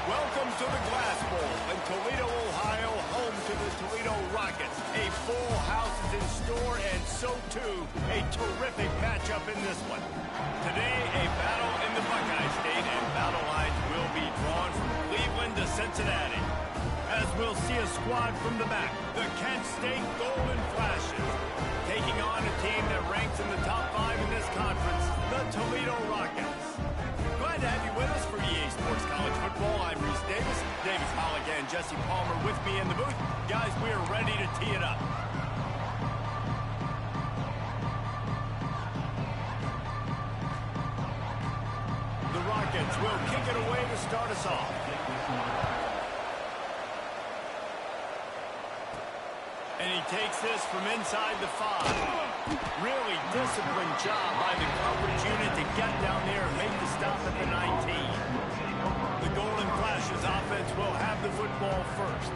Welcome to the Glass Bowl in Toledo, Ohio, home to the Toledo Rockets. A full house is in store, and so too a terrific matchup in this one. Today, a battle in the Buckeye State, and battle lines will be drawn from Cleveland to Cincinnati. As we'll see a squad from the back, the Kent State Golden Flashes, taking on a team that ranks in the top 5 in this conference, the Toledo Rockets. Glad to have you with us for EA Sports College Football. I'm Reese Davis, Davis Hollick, and Jesse Palmer with me in the booth. Guys, we are ready to tee it up. The Rockets will kick it away to start us off. And he takes this from inside the 5. Really disciplined job by the coverage unit to get down there and make the stop at the 19. The Golden Flashes offense will have the football first.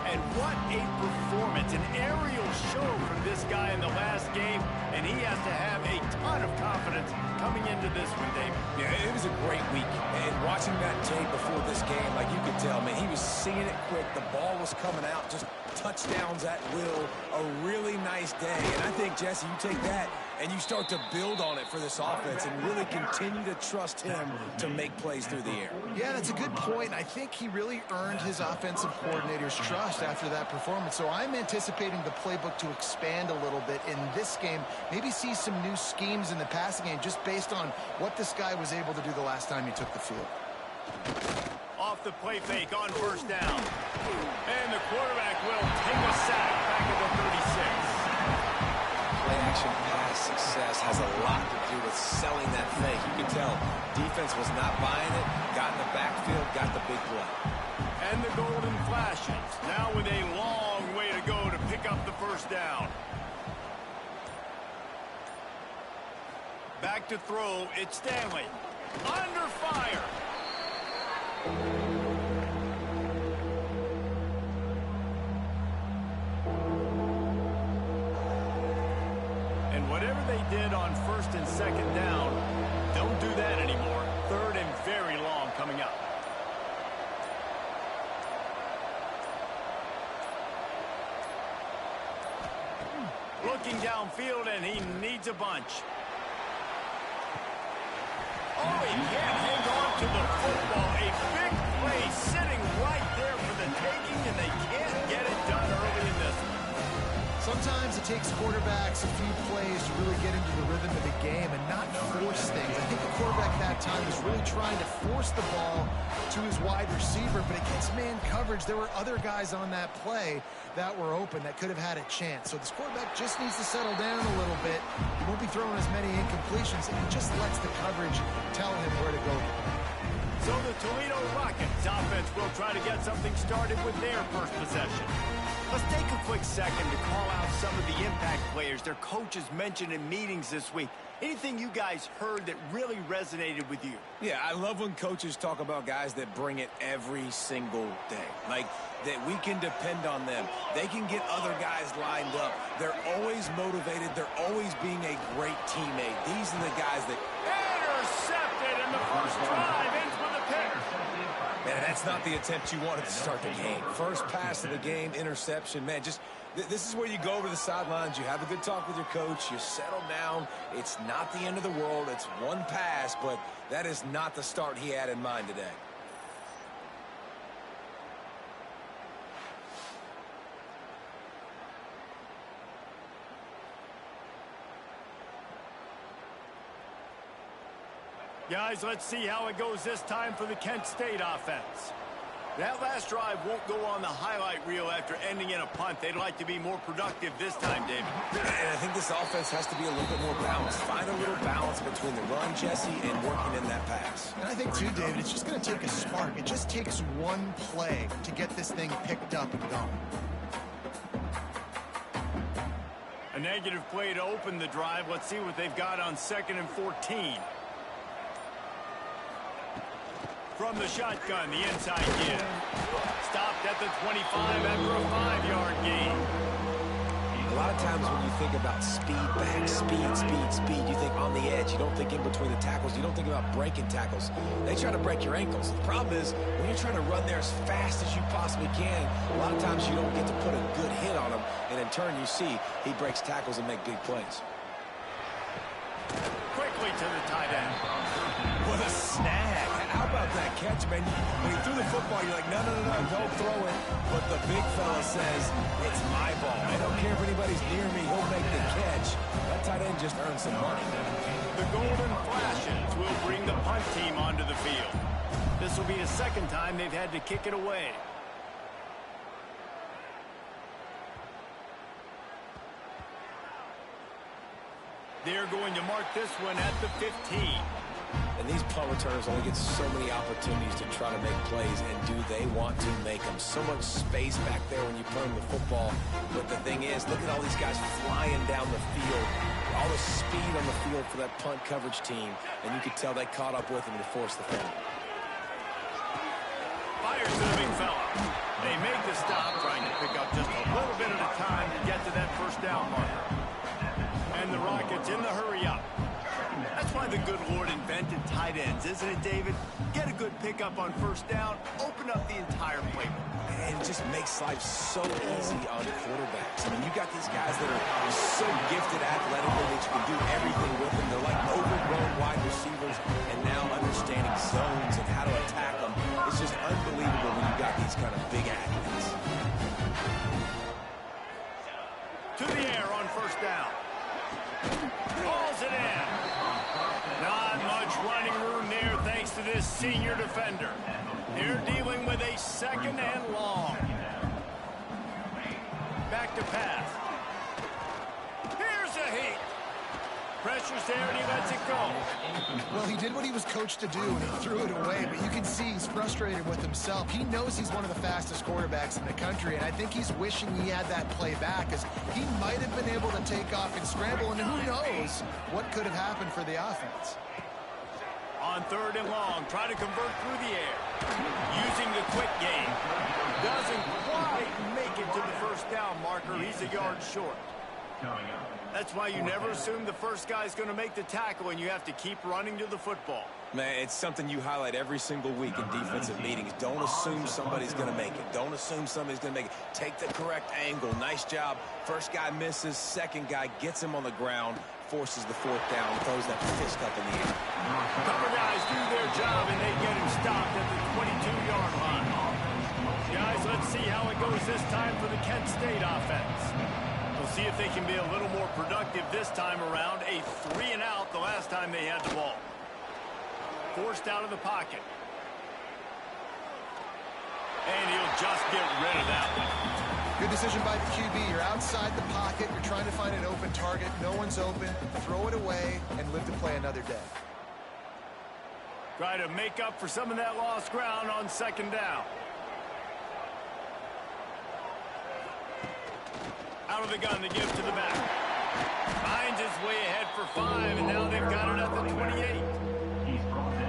And what a performance, an aerial show from this guy in the last game, and he has to have a ton of confidence coming into this one, David. Yeah, it was a great week, and watching that tape before this game, like you could tell, man, he was seeing it quick, the ball was coming out, just touchdowns at will, a really nice day, and I think, Jesse, you take that and you start to build on it for this offense and really continue to trust him to make plays through the air. Yeah, that's a good point. I think he really earned his offensive coordinator's trust after that performance. So I'm anticipating the playbook to expand a little bit in this game, maybe see some new schemes in the passing game just based on what this guy was able to do the last time he took the field. Off the play fake on first down. And the quarterback will take a sack back at the 36. Play-action pass success has a lot to do with selling that fake. You can tell defense was not buying it, got in the backfield, got the big play. And the Golden Flashes now with a long way to go to pick up the first down. Back to throw, it's Stanley. Under fire. And whatever they did on first and second down, don't do that anymore. Third and very long coming up. Looking downfield, and he needs a bunch. Oh, he can't hang on to the football. A big play sitting right there for the taking, and they can't get it done early in this one. Sometimes it takes quarterbacks a few plays to really get into the rhythm of the game and not force things. I think the quarterback that time was really trying to force the ball to his wide receiver, but against man coverage, there were other guys on that play that were open that could have had a chance. So this quarterback just needs to settle down a little bit. He won't be throwing as many incompletions, and he just lets the coverage tell him where to go. So the Toledo Rockets offense will try to get something started with their first possession. Let's take a quick second to call out some of the impact players their coaches mentioned in meetings this week. Anything you guys heard that really resonated with you? Yeah, I love when coaches talk about guys that bring it every single day. Like, that we can depend on them. They can get other guys lined up. They're always motivated. They're always being a great teammate. These are the guys that... Intercepted in the first drive. Ends with a pick. Man, that's not the attempt you wanted to start the game. First pass of the game, interception. Man, just this is where you go over the sidelines. You have a good talk with your coach. You settle down. It's not the end of the world. It's one pass, but that is not the start he had in mind today. Guys, let's see how it goes this time for the Kent State offense. That last drive won't go on the highlight reel after ending in a punt. They'd like to be more productive this time, David. And I think this offense has to be a little bit more balanced. Find a little balance between the run, Jesse, and working in that pass. And I think, too, David, it's just going to take a spark. It just takes one play to get this thing picked up and going. A negative play to open the drive. Let's see what they've got on 2nd and 14. From the shotgun, the inside give. Stopped at the 25 after a 5-yard gain. A lot of times when you think about speed back, speed, you think on the edge. You don't think in between the tackles. You don't think about breaking tackles. They try to break your ankles. The problem is when you're trying to run there as fast as you possibly can, a lot of times you don't get to put a good hit on him, and in turn you see he breaks tackles and make big plays. Quickly to the tight end. What a snag. How about that catch, man? When he threw the football, you're like, no, don't throw it. But the big fella says, it's my ball. I don't care if anybody's near me. He'll make the catch. That tight end just earned some money. The Golden Flashes will bring the punt team onto the field. This will be the second time they've had to kick it away. They're going to mark this one at the 15. And these punt returners only get so many opportunities to try to make plays, and do they want to make them? So much space back there when you punt the football. But the thing is, look at all these guys flying down the field. All the speed on the field for that punt coverage team. And you could tell they caught up with them to force the fumble. Fires to the big fella. They make the stop, trying to pick up just a little bit at a time to get to that first down marker. And the Rockets in the hurry up. That's why the good Lord invented tight ends, isn't it, David? Get a good pickup on first down, open up the entire playbook. And it just makes life so easy on quarterbacks. I mean, you got these guys that are so gifted athletically that you can do everything with them. They're like overgrown wide receivers, and now understanding zones and how to attack them. It's just unbelievable when you got these kind of big athletes. To the air on first down. Calls it in. Not much running room there thanks to this senior defender. They're dealing with a second and long. Back to pass. Here's a hit. Pressure's there and he lets it go. Well, he did what he was coached to do and he threw it away, but you can see he's frustrated with himself. He knows he's one of the fastest quarterbacks in the country, and I think he's wishing he had that play back, as he might have been able to take off and scramble, and who knows what could have happened for the offense. On third and long, try to convert through the air. Using the quick game. Doesn't quite make it to the first down marker. He's a yard short. That's why you never assume the first guy's going to make the tackle, and you have to keep running to the football. Man, it's something you highlight every single week in defensive meetings. Don't assume somebody's going to make it. Don't assume somebody's going to make it. Take the correct angle. Nice job. First guy misses. Second guy gets him on the ground, forces the fourth down, throws that fist up in the air. A couple guys do their job, and they get him stopped at the 22-yard line. Guys, let's see how it goes this time for the Kent State offense. We'll see if they can be a little more productive this time around. A 3-and-out the last time they had the ball. Forced out of the pocket. And he'll just get rid of that one. Good decision by the QB. You're outside the pocket. You're trying to find an open target. No one's open. Throw it away and live to play another day. Try to make up for some of that lost ground on second down. Out of the gun to give to the back. Finds his way ahead for 5, and now they've got it at the 28.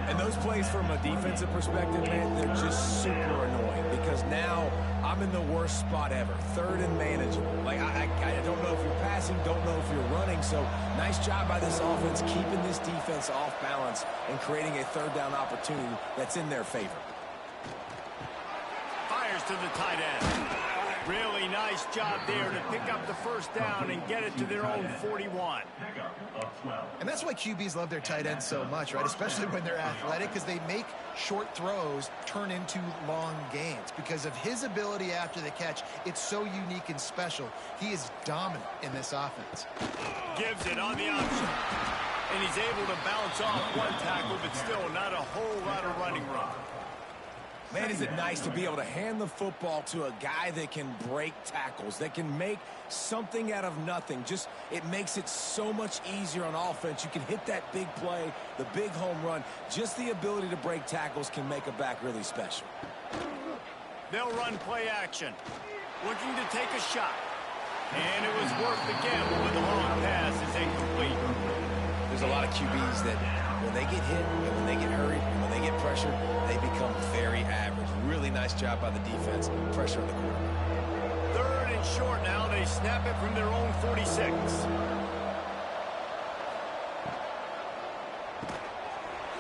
And those plays from a defensive perspective, man, they're just super annoying because now I'm in the worst spot ever. Third and manageable. Like, I don't know if you're passing, don't know if you're running. So nice job by this offense keeping this defense off balance and creating a third down opportunity that's in their favor. Fires to the tight end. Really nice job there to pick up the first down and get it to their own 41. And that's why QBs love their tight ends so much, right? Especially when they're athletic, because they make short throws turn into long gains. Because of his ability after the catch, it's so unique and special. He is dominant in this offense. Gives it on the option. And he's able to bounce off one tackle, but still not a whole lot of running room. Man, is it nice to be able to hand the football to a guy that can break tackles, that can make something out of nothing. Just, it makes it so much easier on offense. You can hit that big play, the big home run. Just the ability to break tackles can make a back really special. They'll run play action. Looking to take a shot. And it was worth the gamble when the long pass is incomplete. There's a lot of QBs that when they get hit and when they get hurried and when they get pressured, they become very average. Really nice job by the defense. Pressure on the quarterback. 3rd and it short now. They snap it from their own 46.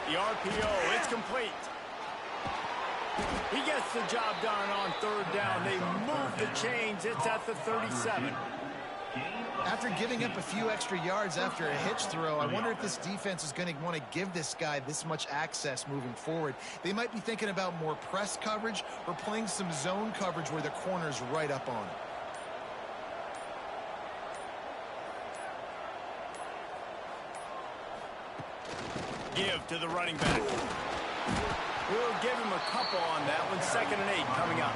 The RPO, it's complete. He gets the job done on third down. They move the chains. It's at the 37. After giving up a few extra yards after a hitch throw, I wonder if this defense is going to want to give this guy this much access moving forward. They might be thinking about more press coverage or playing some zone coverage where the corner's right up on it. Give to the running back. We'll give him a couple on that one. 2nd and 8 coming up.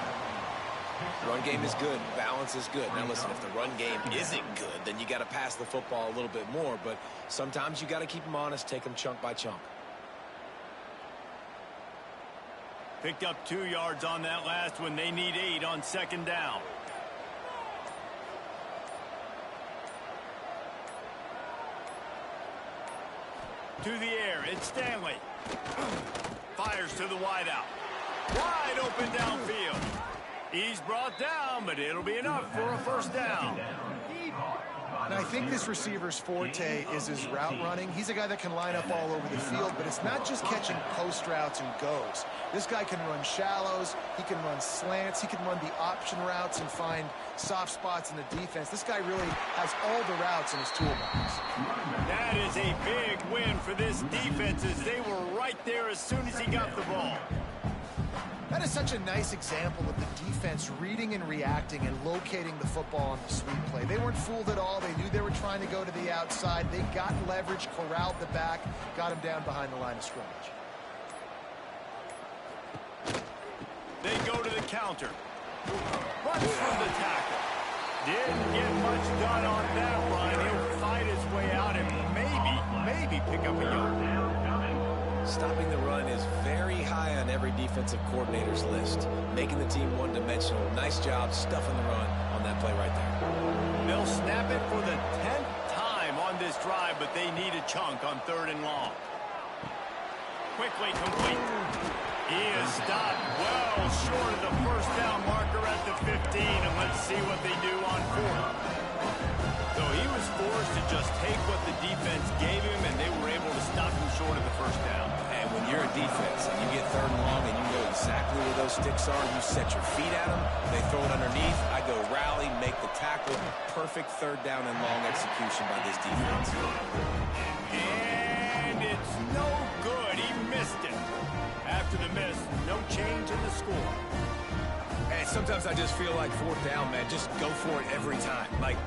Run game is good. Balance is good. Now, listen, if the run game isn't good, then you got to pass the football a little bit more. But sometimes you got to keep them honest, take them chunk by chunk. Picked up 2 yards on that last one. They need 8 on 2nd down. To the air, it's Stanley. Fires to the wideout. Wide open downfield. He's brought down, but it'll be enough for a 1st down. And I think this receiver's forte is his route running. He's a guy that can line up all over the field, but it's not just catching post routes and goes. This guy can run shallows, he can run slants, he can run the option routes and find soft spots in the defense. This guy really has all the routes in his toolbox. That is a big win for this defense as they were right there as soon as he got the ball. That is such a nice example of the defense reading and reacting and locating the football on the sweep play. They weren't fooled at all. They knew they were trying to go to the outside. They got leverage, corralled the back, got him down behind the line of scrimmage. They go to the counter. Runs from the tackle. Didn't get much done on that run. He'll fight his way out and maybe pick up a yard. Stopping the run is very high on every defensive coordinator's list. Making the team one-dimensional. Nice job stuffing the run on that play right there. They'll snap it for the 10th time on this drive, but they need a chunk on 3rd and long. Quickly complete. He is stopped well short of the 1st down marker at the 15, and let's see what they do on 4th. So he was forced to just take what the defense gave him, and they were able to stop him short of the 1st down. And when you're a defense and you get 3rd and long and you know exactly where those sticks are, you set your feet at them, they throw it underneath, I go rally, make the tackle. Perfect 3rd down and long execution by this defense. And it's no good. He missed it. After the miss, no change in the score. And sometimes I just feel like 4th down, man, just go for it every time. Like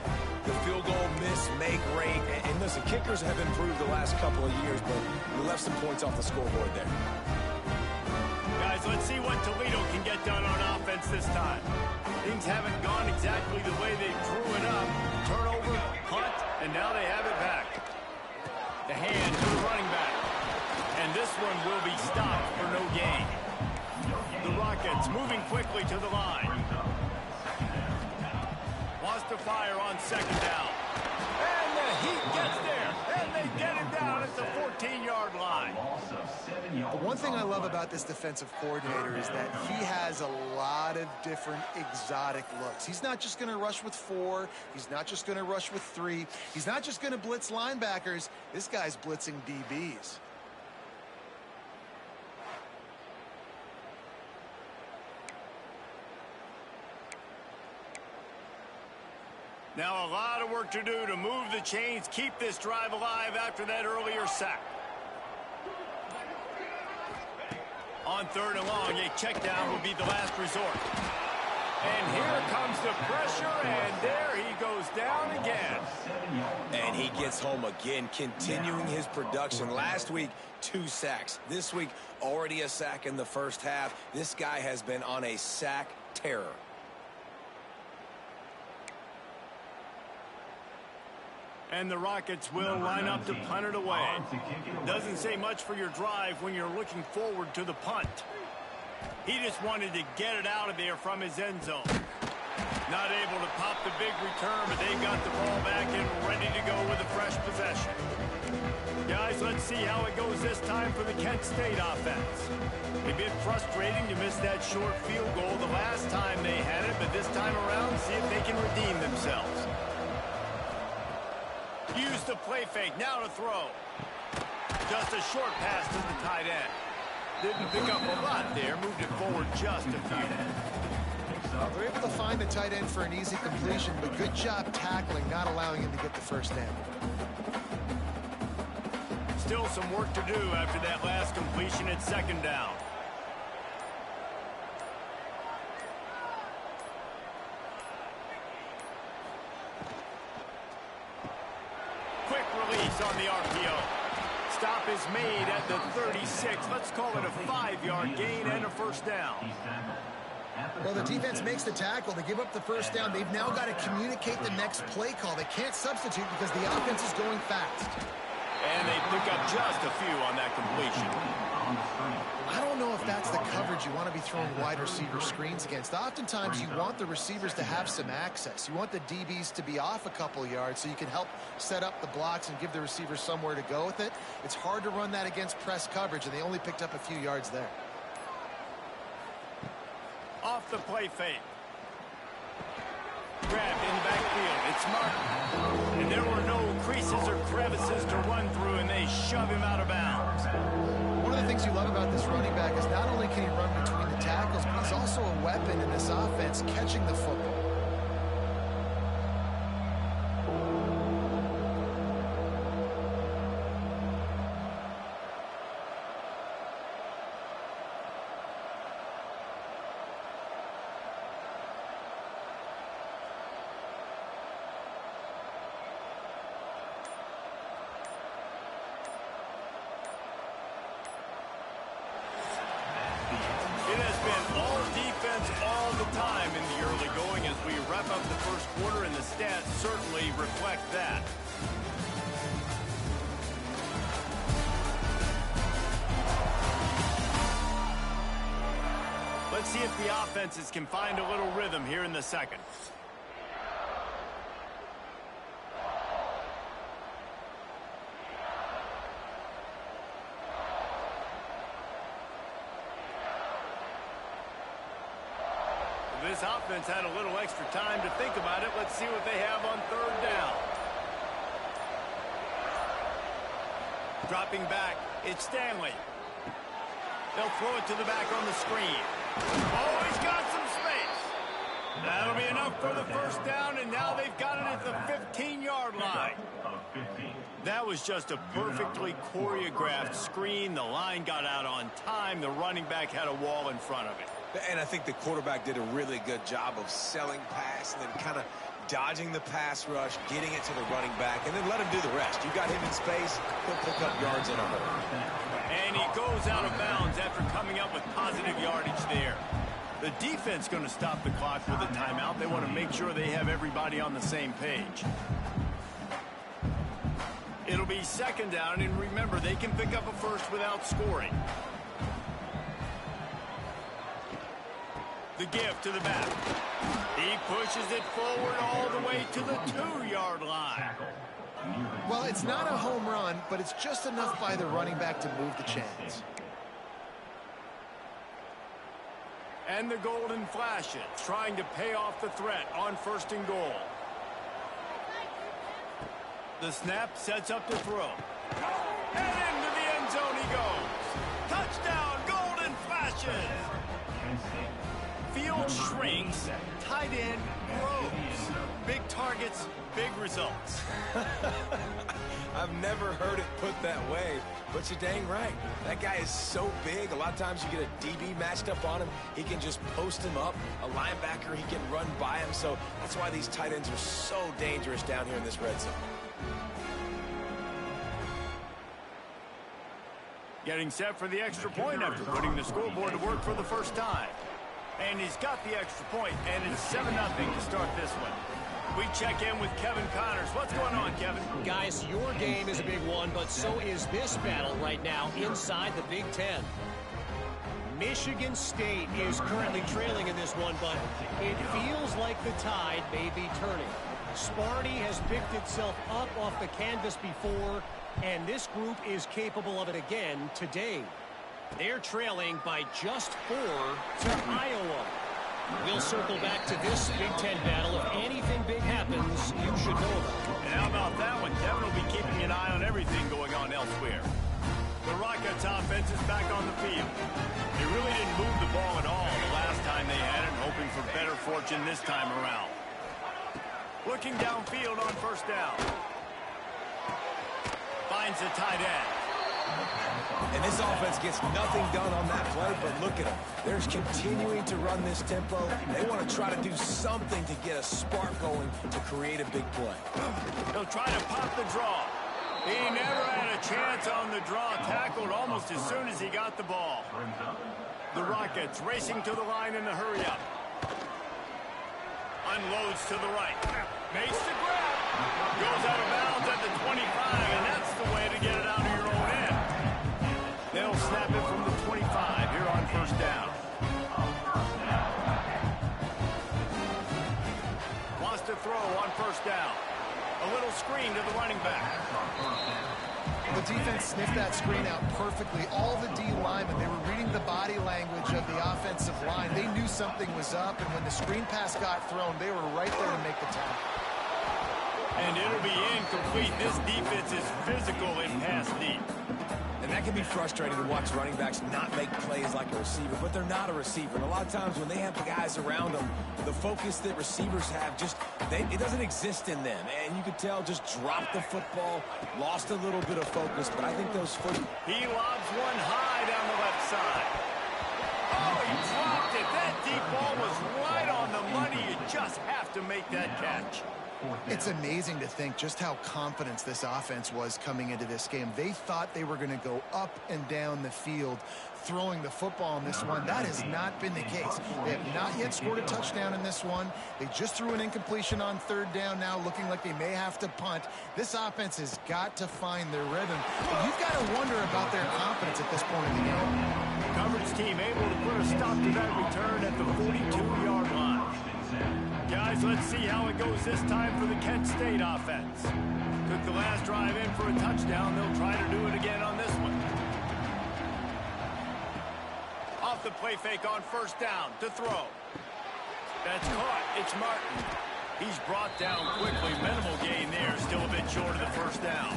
the field goal miss, make rate. And listen, kickers have improved the last couple of years, but we left some points off the scoreboard there. Guys, let's see what Toledo can get done on offense this time. Things haven't gone exactly the way they drew it up. Turnover, punt, and now they have it back. The hand to the running back. And this one will be stopped for no gain. The Rockets moving quickly to the line. Wants to fire on 2nd down. And the Heat gets there. And they get it down at the 14-yard line. The one thing I love about this defensive coordinator is that he has a lot of different exotic looks. He's not just going to rush with 4. He's not just going to rush with 3. He's not just going to blitz linebackers. This guy's blitzing DBs. Now a lot of work to do to move the chains, keep this drive alive after that earlier sack. On 3rd and long, a check down will be the last resort. And here comes the pressure, and there he goes down again. And he gets home again, continuing his production. Last week, 2 sacks. This week, already a sack in the 1st half. This guy has been on a sack terror. And the Rockets will line up to punt it away. Doesn't say much for your drive when you're looking forward to the punt. He just wanted to get it out of there from his end zone. Not able to pop the big return, but they got the ball back and ready to go with a fresh possession. Guys, let's see how it goes this time for the Kent State offense. A bit frustrating to miss that short field goal the last time they had it, but this time around, see if they can redeem themselves. Use the play fake, now to throw. Just a short pass to the tight end. Didn't pick up a lot there, moved it forward just a few. They're able to find the tight end for an easy completion, but good job tackling, not allowing him to get the first down. Still some work to do after that last completion at second down. Quick release on the RPO. Stop is made at the 36. Let's call it a 5-yard gain and a first down. Well, the defense makes the tackle. They give up the first down. They've now got to communicate the next play call. They can't substitute because the offense is going fast. And they pick up just a few on that completion. I don't know if that's the coverage you want to be throwing wide receiver screens against. Oftentimes, you want the receivers to have some access. You want the DBs to be off a couple yards so you can help set up the blocks and give the receivers somewhere to go with it. It's hard to run that against press coverage, and they only picked up a few yards there. Off the play fake. Grabbed in the backfield. It's Martin. And there were no creases or crevices to run through, and they shove him out of bounds. One of the things you love about this running back is not only can he run between the tackles, but he's also a weapon in this offense, catching the football. It has been all defense all the time in the early going as we wrap up the first quarter, and the stats certainly reflect that. Let's see if the offenses can find a little rhythm here in the second. This offense had a little extra time to think about it. Let's see what they have on third down. Dropping back, it's Stanley. They'll throw it to the back on the screen. Oh, he's got some space. That'll be enough for the first down, and now they've got it at the 15-yard line. That was just a perfectly choreographed screen. The line got out on time. The running back had a wall in front of it. And I think the quarterback did a really good job of selling pass and then kind of dodging the pass rush, getting it to the running back, and then let him do the rest. You got him in space, he'll pick up yards in a hole. And he goes out of bounds after coming up with positive yardage there. The defense going to stop the clock with a timeout. They want to make sure they have everybody on the same page. It'll be second down, and remember, they can pick up a first without scoring. The give to the back. He pushes it forward all the way to the 2-yard line. Well, it's not a home run, but it's just enough by the running back to move the chains. And the golden flashes, trying to pay off the threat on first and goal. The snap sets up to throw. And into the end zone he goes. Touchdown, golden flashes. Field shrinks, tight end grows. Big targets, big results. I've never heard it put that way, but you're dang right. That guy is so big. A lot of times you get a DB matched up on him. He can just post him up. A linebacker, he can run by him. So that's why these tight ends are so dangerous down here in this red zone. Getting set for the extra point after putting the scoreboard to work for the first time. And he's got the extra point, and it's 7-0 to start this one. We check in with Kevin Connors. What's going on, Kevin? Guys, your game is a big one, but so is this battle right now inside the Big Ten. Michigan State is currently trailing in this one, but it feels like the tide may be turning. Sparty has picked itself up off the canvas before, And this group is capable of it again today. They're trailing by just 4 to Iowa. We'll circle back to this Big Ten battle. If anything big happens, you should know about it. And how about that one? Devin will be keeping an eye on everything going on elsewhere. The Rockets offense is back on the field. They really didn't move the ball at all the last time they had it, hoping for better fortune this time around. Looking downfield on first down. Finds the tight end. And this offense gets nothing done on that play, but look at them. They're continuing to run this tempo. They want to try to do something to get a spark going to create a big play. He'll try to pop the draw. He never had a chance on the draw. Tackled almost as soon as he got the ball. The Rockets racing to the line in the hurry-up. Unloads to the right. Makes the grab. Goes out of bounds at the 25, and that's the way to get it out of your own end. They'll snap it from the 25 here on first down. Wants to throw on first down. A little screen to the running back. The defense sniffed that screen out perfectly. All the D linemen, they were reading the body language of the offensive line. They knew something was up, and when the screen pass got thrown, they were right there to make the tackle. And it'll be incomplete. This defense is physical in pass deep. And that can be frustrating to watch running backs not make plays like a receiver, but they're not a receiver. And a lot of times when they have guys around them, the focus that receivers have it doesn't exist in them. And you could tell just dropped the football, lost a little bit of focus, but I think those He lobs one high down the left side. Oh, he dropped it. That deep ball was right on the money. You just have to make that catch. It's amazing to think just how confident this offense was coming into this game. They thought they were going to go up and down the field throwing the football in this one. That has not been the case. They have not yet scored a touchdown in this one. They just threw an incompletion on third down now, looking like they may have to punt. This offense has got to find their rhythm. But you've got to wonder about their confidence at this point in the game. Coverage team able to put a stop to that return at the 42-yard line. Guys, let's see how it goes this time for the Kent State offense. Took the last drive in for a touchdown. They'll try to do it again on this one. Off the play fake on first down to throw. That's caught. It's Martin. He's brought down quickly. Minimal gain there. Still a bit short of the first down.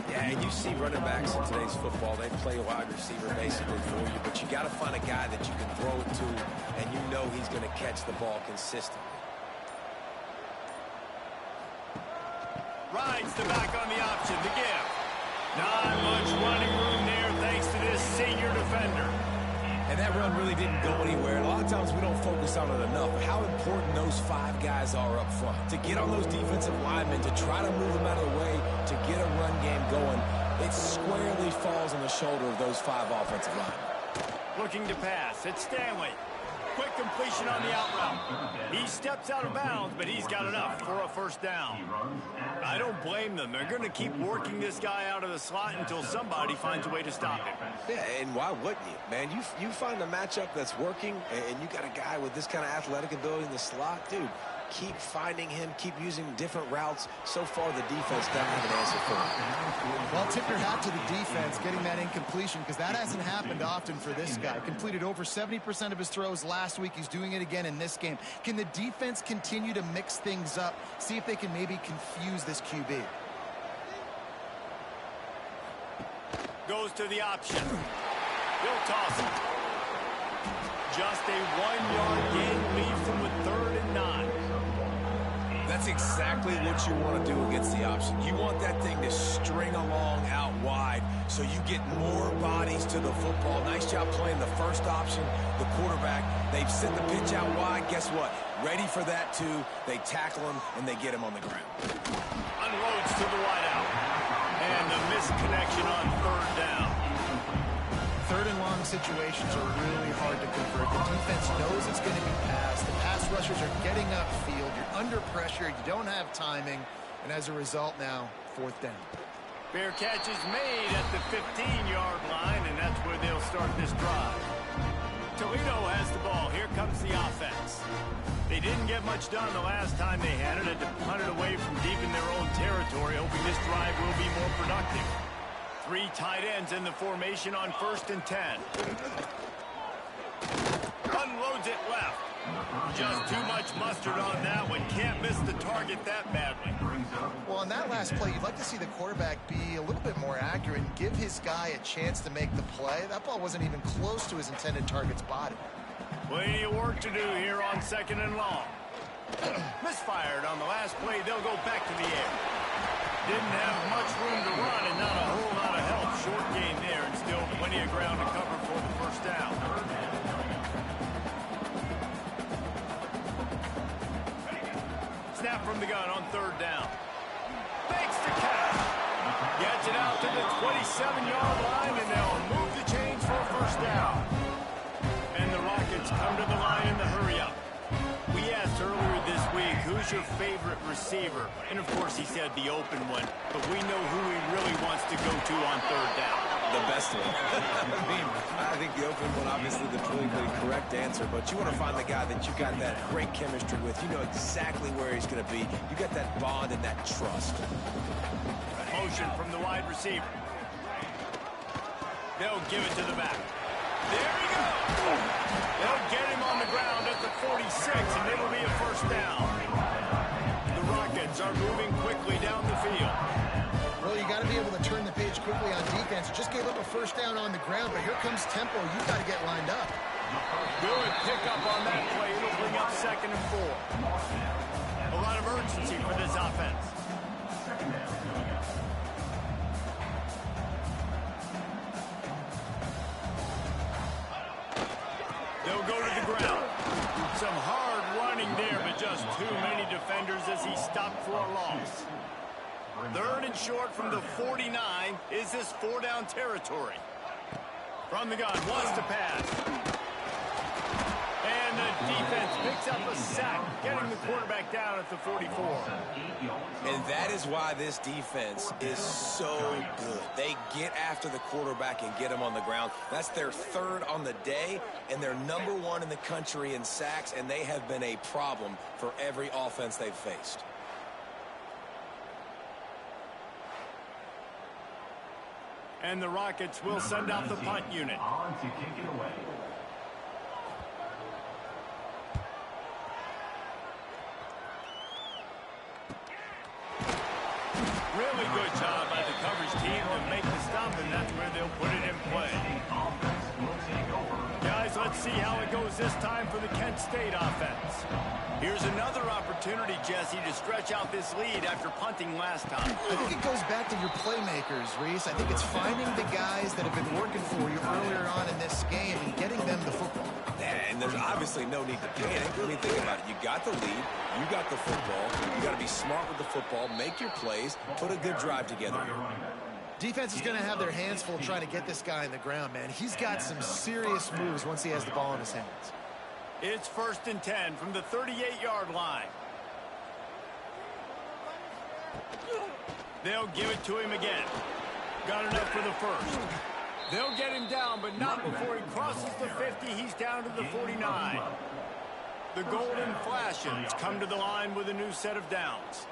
Yeah, and you see running backs in today's football, they play wide receiver basically for you, but you got to find a guy that you can throw it to, and you know he's going to catch the ball consistently. Rides the back on the option, the give. Not much running room there thanks to this senior defender. And that run really didn't go anywhere. A lot of times we don't focus on it enough, but how important those 5 guys are up front. To get on those defensive linemen, to try to move them out of the way, to get a run game going, it squarely falls on the shoulder of those 5 offensive linemen. Looking to pass, it's Stanley. Quick completion on the out route. He steps out of bounds, but he's got enough for a first down. I don't blame them. They're going to keep working this guy out of the slot until somebody finds a way to stop him. Yeah, and why wouldn't you, man? You find a matchup that's working, and you got a guy with this kind of athletic ability in the slot, dude. Keep finding him, keep using different routes. So far, the defense doesn't have an answer for him. Well, tip your hat to the defense getting that incompletion, because that hasn't happened often for this guy. Completed over 70% of his throws last week. He's doing it again in this game. Can the defense continue to mix things up, see if they can maybe confuse this QB? Goes to the option. He'll toss it. Just a 1-yard gain leaves him with 3rd and 9. That's exactly what you want to do against the option. You want that thing to string along out wide so you get more bodies to the football. Nice job playing the first option, the quarterback. They've sent the pitch out wide. Guess what? Ready for that, too. They tackle him, and they get him on the ground. Unloads to the wideout. And the misconnection on 3rd down. 3rd and long situations are really hard to convert. The defense knows it's going to be passed. The pass rushers are getting upfield. You're under pressure. You don't have timing. And as a result now, 4th down. Fair catch is made at the 15-yard line, and that's where they'll start this drive. Toledo has the ball. Here comes the offense. They didn't get much done the last time they had it. Had to punt it away from deep in their own territory, hoping this drive will be more productive. 3 tight ends in the formation on 1st and 10. Unloads it left. Just too much mustard on that one. Can't miss the target that badly. Well, on that last play, you'd like to see the quarterback be a little bit more accurate and give his guy a chance to make the play. That ball wasn't even close to his intended target's body. Plenty of work to do here on 2nd and long. Misfired on the last play. They'll go back to the air. Didn't have much room to run and not a whole lot of help. Short gain there and still plenty of ground to cover for the 1st down. Snap from the gun on 3rd down. Makes the catch. Gets it out to the 27-yard line, and they'll move the chains for a 1st down. And the Rockets come to the line in the hurry-up. We asked earlier this week, who's your favorite receiver? And, of course, he said the open one. But we know who he really wants to go to on 3rd down. The best one. I think the open one, obviously, the politically correct answer. But you want to find the guy that you got that great chemistry with. You know exactly where he's going to be. You got that bond and that trust. Motion from the wide receiver. They'll give it to the back. There he goes. They'll get him on the ground at the 46, and it'll be a 1st down. The Rockets are moving quickly down the field. Well, you got to be able to turn the page quickly on defense. Just gave up a 1st down on the ground, but here comes tempo. You've got to get lined up. Good pickup on that play. It'll bring up 2nd and 4. A lot of urgency for this offense. They'll go to the ground. Some hard running there, but just too many defenders as he stopped for a loss. 3rd and short from the 49. Is this 4-down territory? From the gun, wants to pass. And the defense picks up a sack, getting the quarterback down at the 44. And that is why this defense is so good. They get after the quarterback and get him on the ground. That's their 3rd on the day, and they're #1 in the country in sacks, and they have been a problem for every offense they've faced. And the Rockets will send out the punt unit. Really good job by the coverage team to make the stop, and that's where they'll put it in play. Guys, let's see how it goes this time for the Kent State offense. Here's another opportunity, Jesse, to stretch out this lead after punting last time. I think it goes back to your playmakers, Reese. I think it's finding the guys that have been working for you earlier on in this game and getting them the football. And there's obviously no need to panic. I mean, think about it. You got the lead. You got the football. You got to be smart with the football. Make your plays. Put a good drive together here. Defense is going to have their hands full trying to get this guy in the ground, man. He's got some serious moves once he has the ball in his hands. It's 1st and 10 from the 38-yard line. They'll give it to him again. Got enough for the 1st. They'll get him down, but not before he crosses the 50. He's down to the 49. The Golden Flashes come to the line with a new set of downs.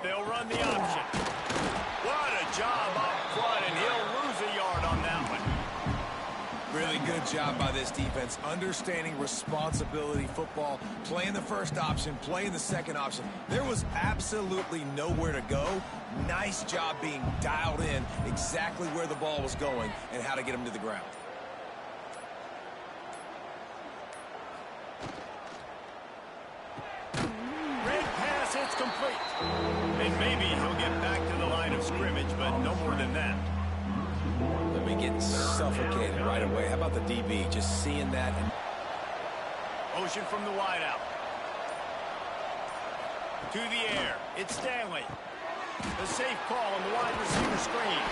They'll run the option. What a job up front, and he'll lose a yard on that one. Really good job by this defense, understanding responsibility football, playing the 1st option, playing the 2nd option. There was absolutely nowhere to go. Nice job being dialed in exactly where the ball was going and how to get him to the ground. Red pass, it's complete. And maybe he'll get back to the line of scrimmage, but no more than that. Let me get suffocated right away. How about the DB? Just seeing that. Motion from the wideout. To the air. It's Stanley. The safe call on the wide receiver screen.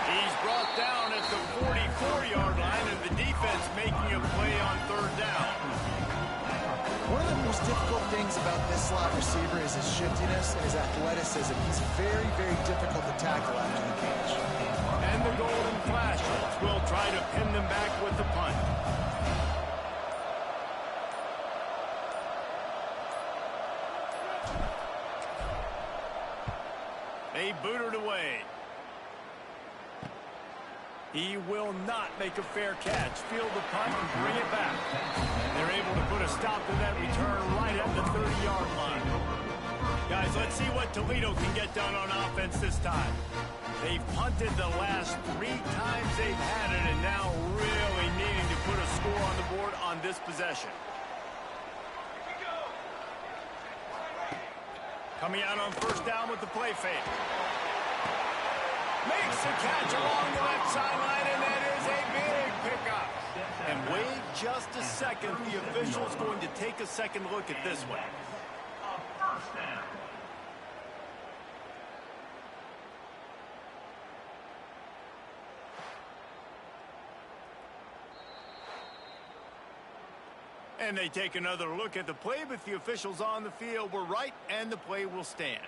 He's brought down at the 44-yard line, and the defense making a play on 3rd down. One of the most most difficult things about this slot receiver is his shiftiness and his athleticism. He's very, very difficult to tackle after the catch. And the Golden Flashes will try to pin them back with the punt. They boot it away. He will not make a fair catch. Field the punt and bring it back. And they're able to put a stop to that return right at the 30-yard line. Guys, let's see what Toledo can get done on offense this time. They've punted the last 3 times they've had it, and now really needing to put a score on the board on this possession. Coming out on first down with the play fake. Makes the catch along the left sideline, and that is a big pickup. And wait just a second. The official's going to take a second look at this one. And they take another look at the play, but the officials on the field were right, and the play will stand.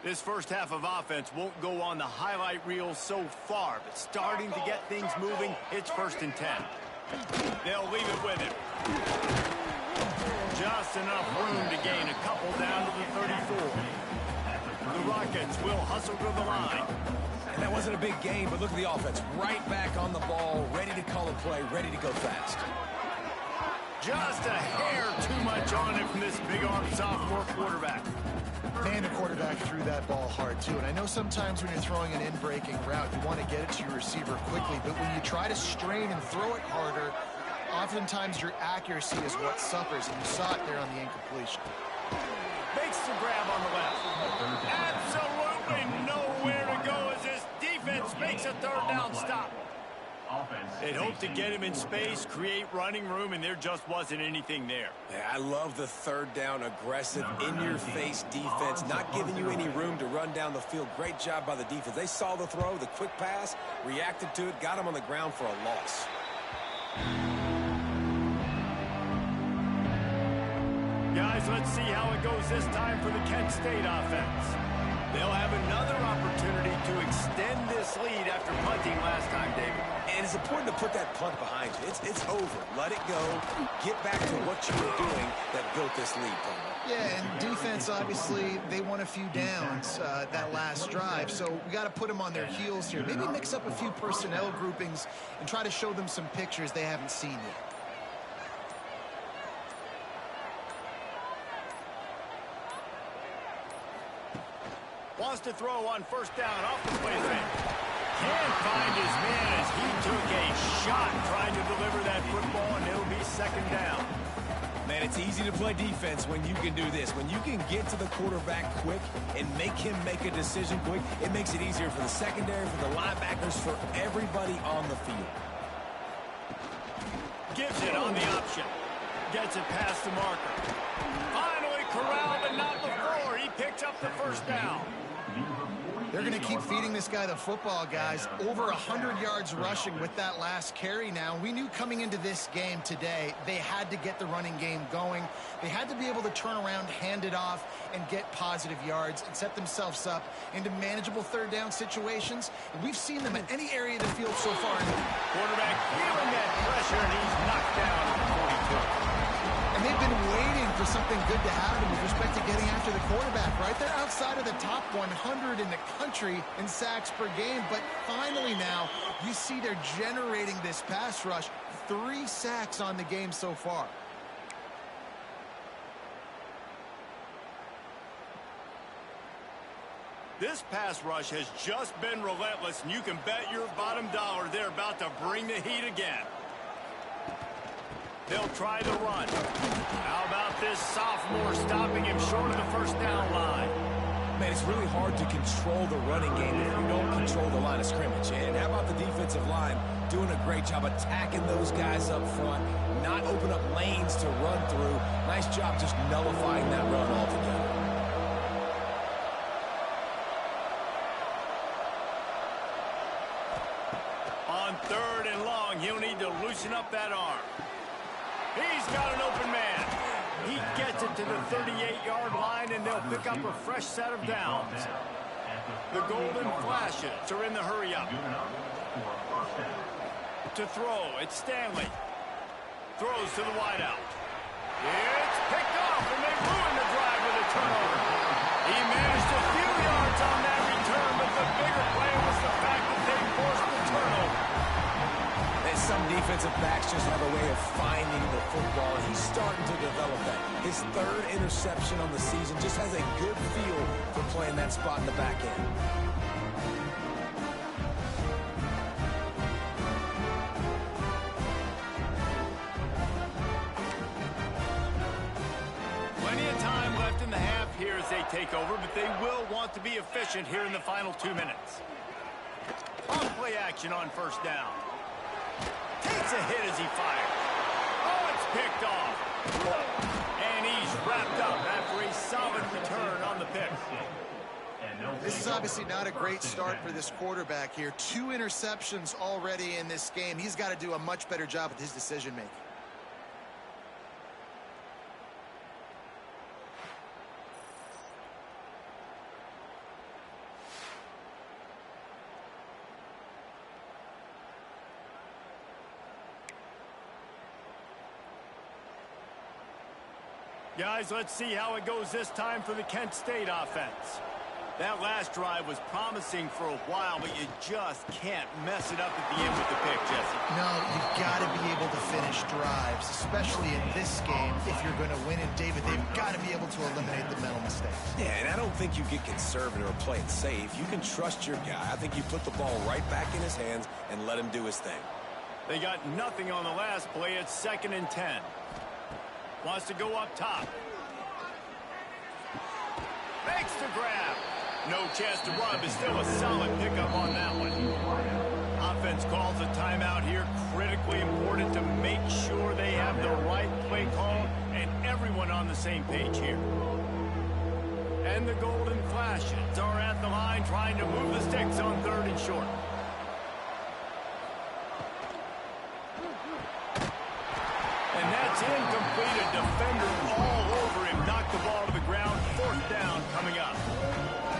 This first half of offense won't go on the highlight reel so far, but starting to get things moving, it's 1st and 10. They'll leave it with him. Just enough room to gain a couple down to the 34. The Rockets will hustle to the line. And that wasn't a big game, but look at the offense. Right back on the ball, ready to call a play, ready to go fast. Just a hair too much on it from this big-arm sophomore quarterback. Man, the quarterback threw that ball hard, too. And I know sometimes when you're throwing an in-breaking route, you want to get it to your receiver quickly. But when you try to strain and throw it harder, oftentimes your accuracy is what suffers. And you saw it there on the incompletion. Makes the grab on the left. Absolutely nowhere to go as this defense makes a 3rd down stop. They'd hoped to get him in space, create running room, and there just wasn't anything there. Yeah, I love the 3rd down, aggressive, in-your-face defense, not giving you any room to run down the field. Great job by the defense. They saw the throw, the quick pass, reacted to it, got him on the ground for a loss. Guys, let's see how it goes this time for the Kent State offense. They'll have another opportunity to extend this lead after punting last time, David. And it's important to put that punt behind you. It's over. Let it go. Get back to what you were doing that built this lead, Paul. Yeah, and defense, obviously, they won a few downs that last drive, so we got to put them on their heels here. Maybe mix up a few personnel groupings and try to show them some pictures they haven't seen yet. Wants to throw on first down off the play fake. Can't find his man as he took a shot trying to deliver that football, and it'll be 2nd down. Man, it's easy to play defense when you can do this. When you can get to the quarterback quick and make him make a decision quick, it makes it easier for the secondary, for the linebackers, for everybody on the field. Gives it on the option. Gets it past the marker. Finally corralled, but not before. He picks up the 1st down. They're going to keep feeding this guy the football, guys. Over 100 yards rushing with that last carry now. We knew coming into this game today, they had to get the running game going. They had to be able to turn around, hand it off, and get positive yards and set themselves up into manageable 3rd down situations. And we've seen them in any area of the field so far. Quarterback feeling that pressure, and he's knocked down at the 42. And they've been waiting for something good to happen with respect to getting after the quarterback, right? They're outside of the top 100 in the country in sacks per game, but finally now you see they're generating this pass rush. 3 sacks on the game so far. This pass rush has just been relentless, and you can bet your bottom dollar they're about to bring the heat again. They'll try the run. How about this sophomore stopping him short of the 1st down line? Man, it's really hard to control the running game if you don't control the line of scrimmage. And how about the defensive line doing a great job attacking those guys up front, not open up lanes to run through. Nice job just nullifying that run altogether. 3rd and long. He'll need to loosen up that arm. He's got an open man. He gets it to the 38-yard line, and they'll pick up a fresh set of downs. The Golden Flashes are in the hurry-up. To throw, it's Stanley. Throws to the wideout. It's picked off, and they ruin the drive with a turnover. He managed a few yards on that return, but the bigger play was the fact that they forced the turnover. And some defensive backs just have a way of finding the football, and he's starting to develop that. His 3rd interception on the season just has a good feel for playing that spot in the back end. Plenty of time left in the half here as they take over, but they will want to be efficient here in the final 2 minutes. On play action on 1st down. Takes a hit as he fires. Oh, it's picked off. And he's wrapped up after a solid return on the pick. This is obviously not a great start for this quarterback here. 2 interceptions already in this game. He's got to do a much better job with his decision-making. Guys, let's see how it goes this time for the Kent State offense. That last drive was promising for a while, but you just can't mess it up at the end with the pick, Jesse. No, you've got to be able to finish drives, especially in this game if you're going to win. And, David, they've got to be able to eliminate the mental mistakes. Yeah, and I don't think you get conservative or play it safe. You can trust your guy. I think you put the ball right back in his hands and let him do his thing. They got nothing on the last play. It's 2nd and 10. Wants to go up top. Makes the grab. No chance to run, but still a solid pickup on that one. Offense calls a timeout here. Critically important to make sure they have the right play call and everyone on the same page here. And the Golden Flashes are at the line trying to move the sticks on 3rd and short. And that's incomplete. A defender all over him. Knocked the ball to the ground. 4th down coming up.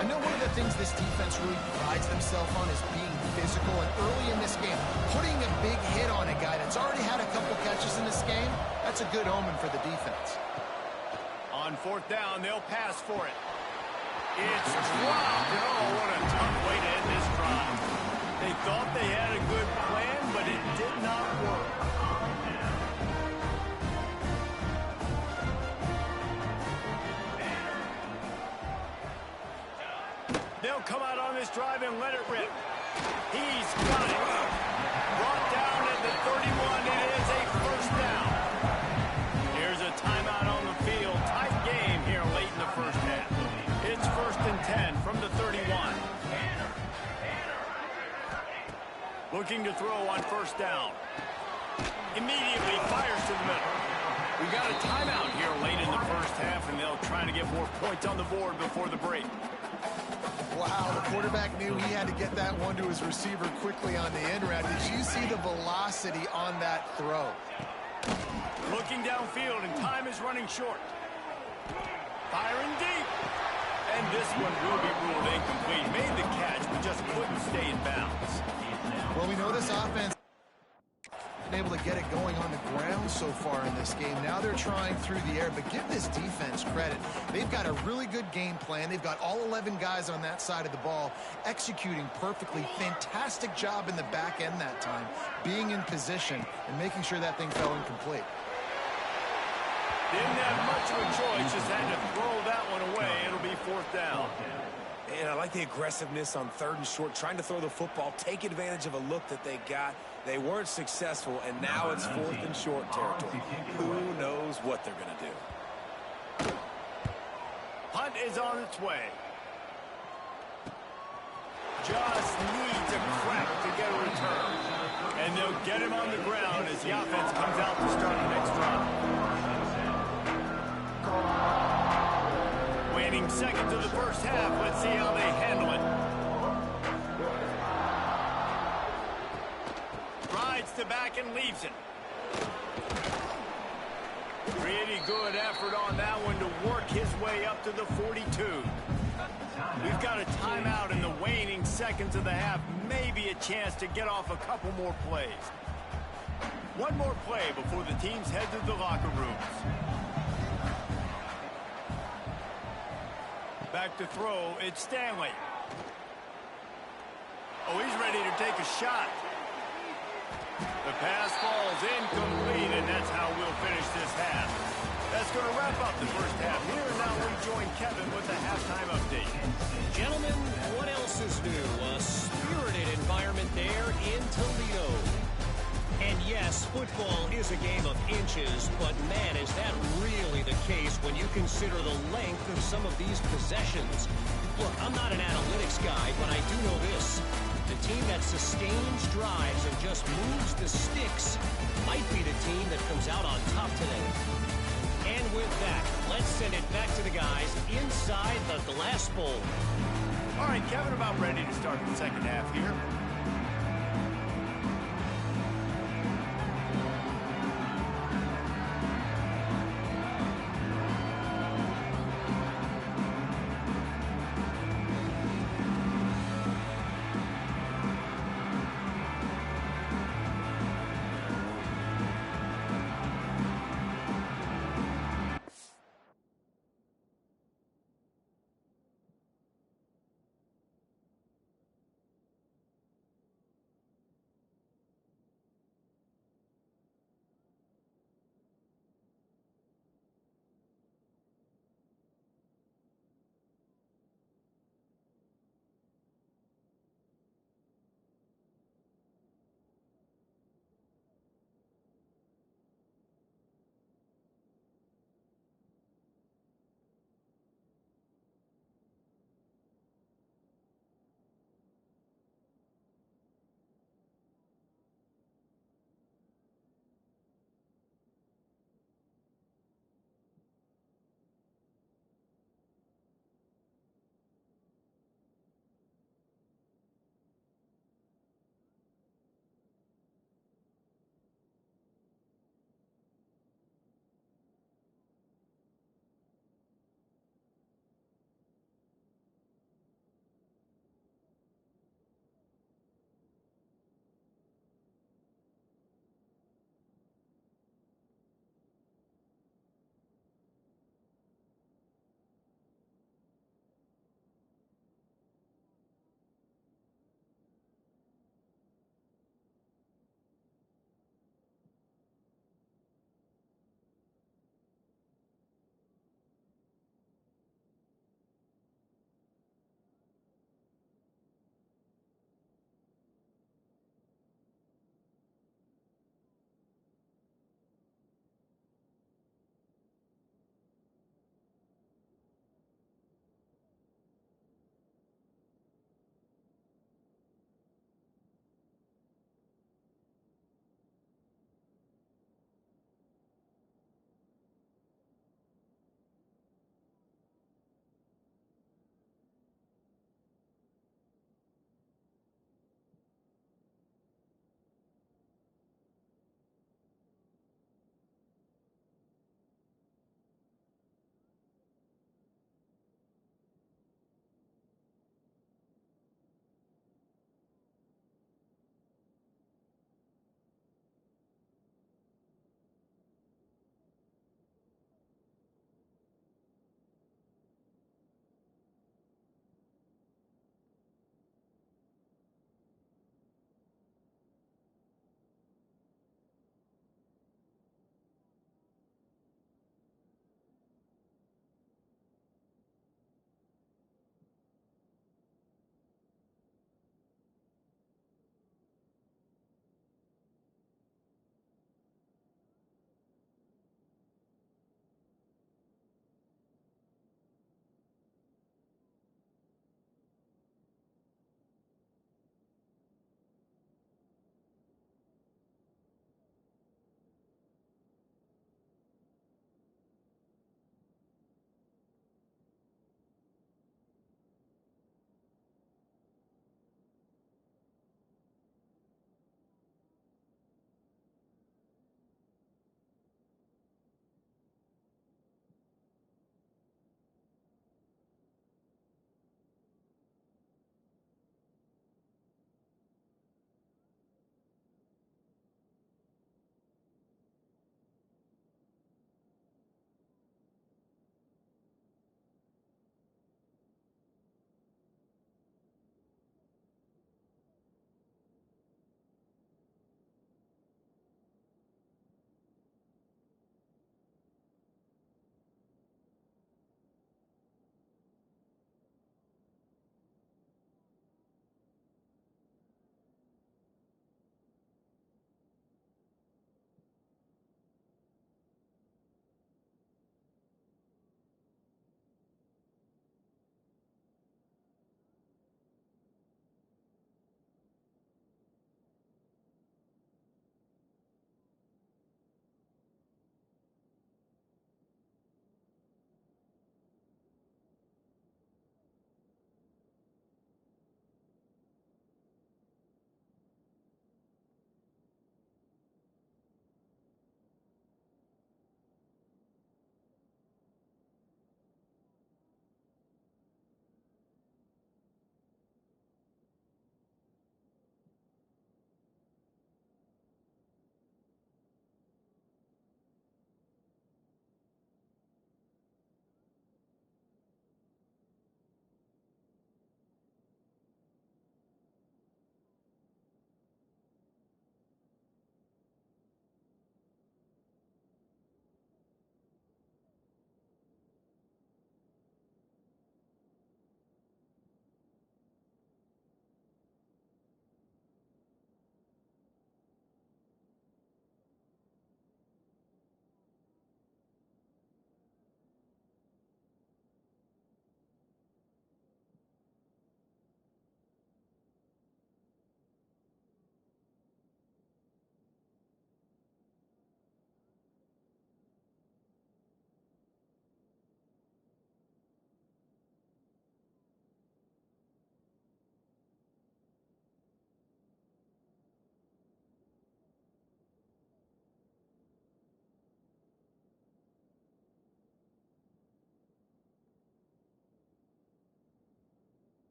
I know one of the things this defense really prides themselves on is being physical. And early in this game, putting a big hit on a guy that's already had a couple catches in this game, that's a good omen for the defense. On 4th down, they'll pass for it. It's dropped. Oh, what a tough way to end this drive. They thought they had a good plan, but it did not work. They'll come out on this drive and let it rip. He's got it. Brought down at the 31. It is a 1st down. Here's a timeout on the field. Tight game here late in the 1st half. It's 1st and 10 from the 31. Looking to throw on 1st down. Immediately fires to the middle. We got a timeout here late in the 1st half, and they'll try to get more points on the board before the break. Wow, the quarterback knew he had to get that one to his receiver quickly on the end route. Did you see the velocity on that throw? Looking downfield, and time is running short. Firing deep. And this one will be ruled incomplete. Made the catch, but just couldn't stay in bounds. Well, we know this offense been able to get it going on the ground so far in this game. Now they're trying through the air, but give this defense credit. They've got a really good game plan. They've got all 11 guys on that side of the ball executing perfectly. Fantastic job in the back end that time, being in position and making sure that thing fell incomplete. Didn't have much of a choice, just had to throw that one away. It'll be 4th down. And I like the aggressiveness on 3rd and short, trying to throw the football, take advantage of a look that they got. They weren't successful, and now it's 4th and short territory. Who knows what they're going to do? Punt is on its way. Just needs a crack to get a return. And they'll get him on the ground as the offense comes out to start the next drive. Waiting 2nd to the 1st half. Let's see how they handle it. it back and leaves it. Pretty good effort on that one to work his way up to the 42. We've got a timeout in the waning seconds of the half. Maybe a chance to get off a couple more plays. One more play before the teams head to the locker rooms. Back to throw, it's Stanley. Oh, he's ready to take a shot. The pass falls incomplete, and that's how we'll finish this half. That's going to wrap up the first half here, and now we join Kevin with the halftime update. Gentlemen, what else is new? A spirited environment there in Toledo. And yes, football is a game of inches, but man, is that really the case when you consider the length of some of these possessions. Look, I'm not an analytics guy, but I do know this. The team that sustains drives and just moves the sticks might be the team that comes out on top today. And with that, let's send it back to the guys inside the glass bowl. All right, Kevin, about ready to start the second half here.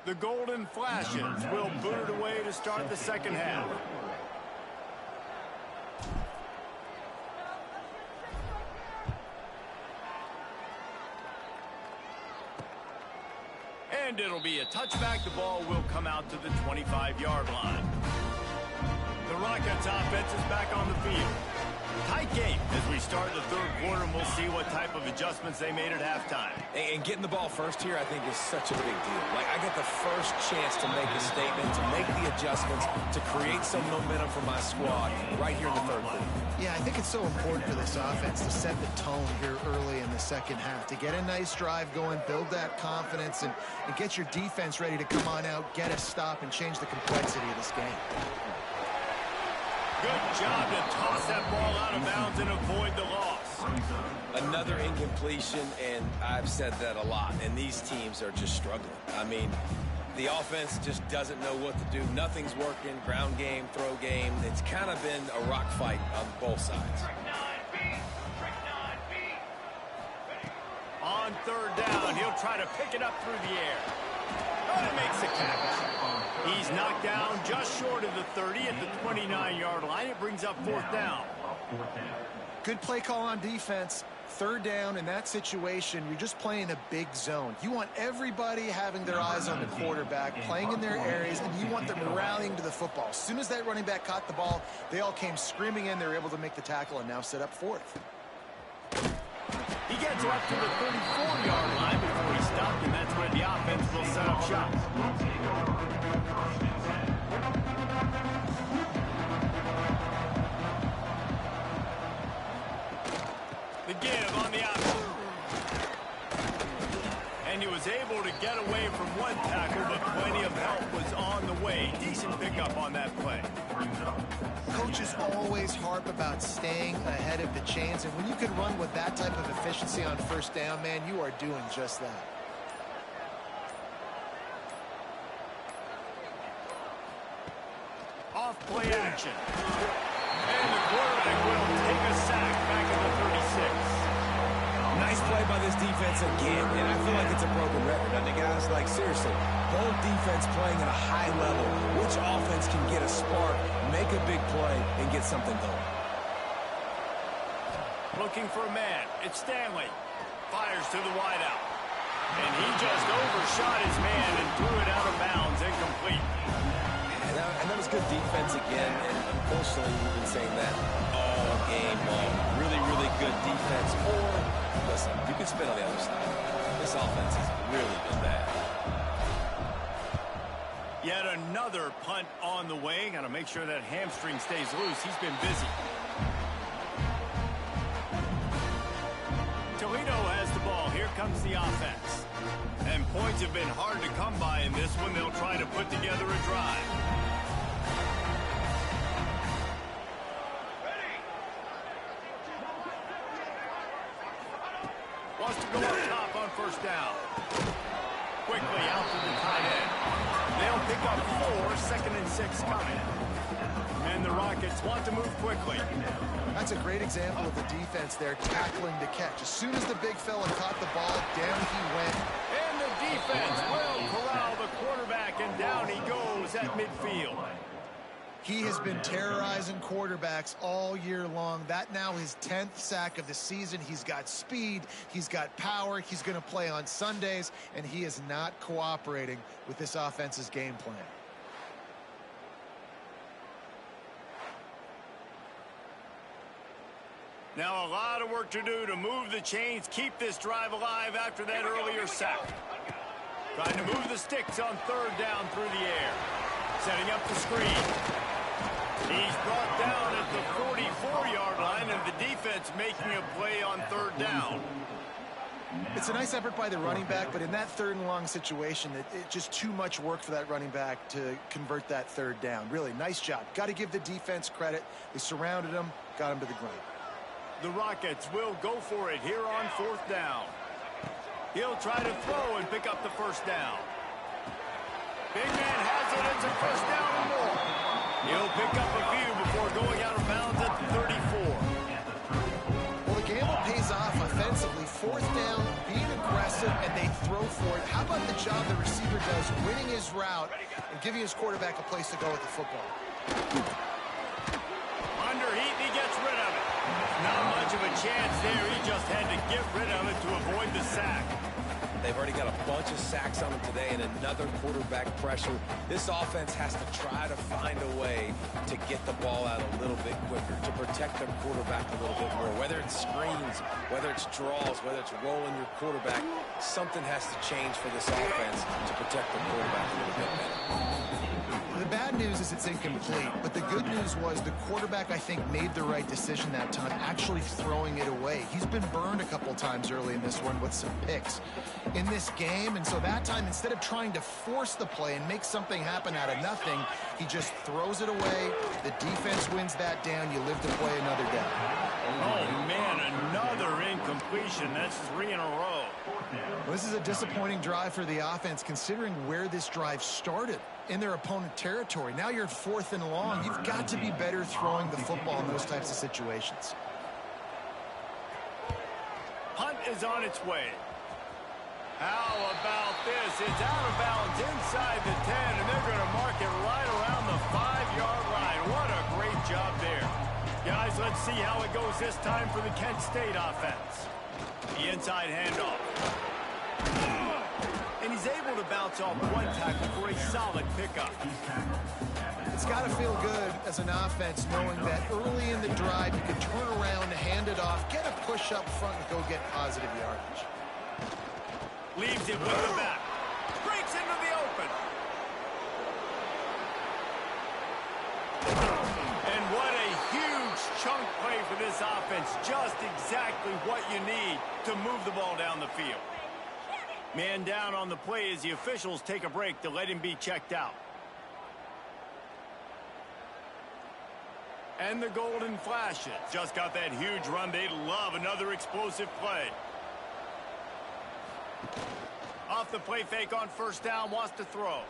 The Golden Flashes will boot it away to start the second half. And it'll be a touchback. The ball will come out to the 25-yard line. The Rockets offense is back on the field. Tight game as we start the third quarter, and we'll see what type of adjustments they made at halftime. And getting the ball first here, I think, is such a big deal. Like, I get the first chance to make a statement, to make the adjustments, to create some momentum for my squad right here in the third quarter. Yeah, I think it's so important for this offense to set the tone here early in the second half, to get a nice drive going, build that confidence, and get your defense ready to come on out, get a stop, and change the complexity of this game. Good job to toss that ball out of bounds and avoid the loss. Another incompletion, and I've said that a lot, and these teams are just struggling. I mean, the offense just doesn't know what to do. Nothing's working. Ground game, throw game. It's kind of been a rock fight on both sides. On third down, he'll try to pick it up through the air. Oh, he makes the catch. He's knocked down just short of the 30 at the 29-yard line. It brings up fourth down. Good play call on defense. Third down in that situation, you're just playing a big zone. You want everybody having their eyes on the quarterback, playing in their areas, and you want them rallying to the football. As soon as that running back caught the ball, they all came screaming in. They were able to make the tackle and now set up fourth. He gets up to the 34-yard line before he stopped, and that's where the offense will set up shop. The give on the option. And he was able to get away from one tackle, but plenty of help was on the way. Decent pickup on that play. Coaches always harp about staying ahead of the chains, and when you can run with that type of efficiency on first down, man, you are doing just that. Off play action. And the quarterback will take a sack back at the 36. Nice play by this defense again, and I feel like it's a broken record, doesn't it, guys? Like, seriously, both defense playing at a high level. Which offense can get a spark, make a big play, and get something going? Looking for a man. It's Stanley. Fires to the wideout. And he just overshot his man and threw it out of bounds, incomplete. And that was good defense again, and unfortunately, we've been saying that all game long. Really, really good defense. Or, listen, you can spin on the other side. This offense has really been bad. Yet another punt on the way. Got to make sure that hamstring stays loose. He's been busy. Toledo has the ball. Here comes the offense. And points have been hard to come by in this one. They'll try to put together a drive. Wants to go up top on first down. Quickly out to the tight end. They'll pick up 4, 2nd and 6 coming. And the Rockets want to move quickly. That's a great example of the defense there tackling the catch. As soon as the big fella caught the ball, down he went. And the defense will corral the quarterback, and down he goes at midfield. He has been terrorizing quarterbacks all year long. That now his 10th sack of the season. He's got speed. He's got power. He's going to play on Sundays, and he is not cooperating with this offense's game plan. Now a lot of work to do to move the chains, keep this drive alive after that earlier sack. Trying to move the sticks on third down through the air. Setting up the screen. He's brought down at the 44-yard line, and the defense making a play on third down. It's a nice effort by the running back, but in that third and long situation, it's just too much work for that running back to convert that third down. Really, nice job. Got to give the defense credit. They surrounded him, got him to the ground. The Rockets will go for it here on fourth down. He'll try to throw and pick up the first down. Big man has it. It's a first down and more. He'll pick up a few before going out of bounds at the 34. Well, the gamble pays off offensively. defensively. Fourth down, being aggressive, and they throw for it. How about the job the receiver does winning his route and giving his quarterback a place to go with the football? Under heat, and he gets rid of it. Not much of a chance there. He just had to get rid of it to avoid the sack. They've already got a bunch of sacks on them today and another quarterback pressure. This offense has to try to find a way to get the ball out a little bit quicker, to protect their quarterback a little bit more. Whether it's screens, whether it's draws, whether it's rolling your quarterback, something has to change for this offense to protect the quarterback a little bit better. The bad news is it's incomplete, but the good news was the quarterback, I think, made the right decision that time, actually throwing it away. He's been burned a couple times early in this one with some picks in this game, and so that time, instead of trying to force the play and make something happen out of nothing, he just throws it away. The defense wins that down. You live to play another down. Oh, man, another incompletion. That's 3 in a row. Well, this is a disappointing drive for the offense, considering where this drive started, in their opponent territory. Now you're at 4th and long. You've got to be better throwing the football in those types of situations. Punt is on its way. How about this? It's out of bounds inside the 10, and they're going to mark it right around the 5-yard line. What a great job there. Guys, let's see how it goes this time for the Kent State offense. The inside handoff. And he's able to bounce off one tackle for a solid pickup. It's got to feel good as an offense knowing that early in the drive you can turn around, hand it off, get a push up front, and go get positive yardage. Leaves it with the back. Breaks into the open. And what a huge chunk play for this offense. Just exactly what you need to move the ball down the field. Man down on the play as the officials take a break to let him be checked out. And the golden flashes. Just got that huge run. They love another explosive play. Off the play fake on first down. Wants to throw.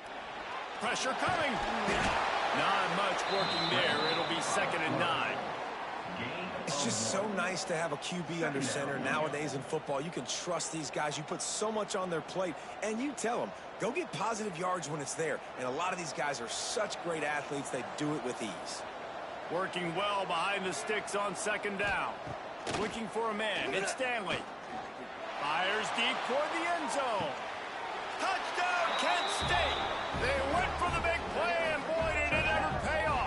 Pressure coming. Not much working there. It'll be 2nd and 9. It's just so nice to have a QB under center. Nowadays in football, you can trust these guys. You put so much on their plate, and you tell them, go get positive yards when it's there. And a lot of these guys are such great athletes, they do it with ease. Working well behind the sticks on 2nd down. Looking for a man. It's Stanley. Fires deep toward the end zone. Touchdown, Kent State. They went for the big play, and boy, did it ever pay off.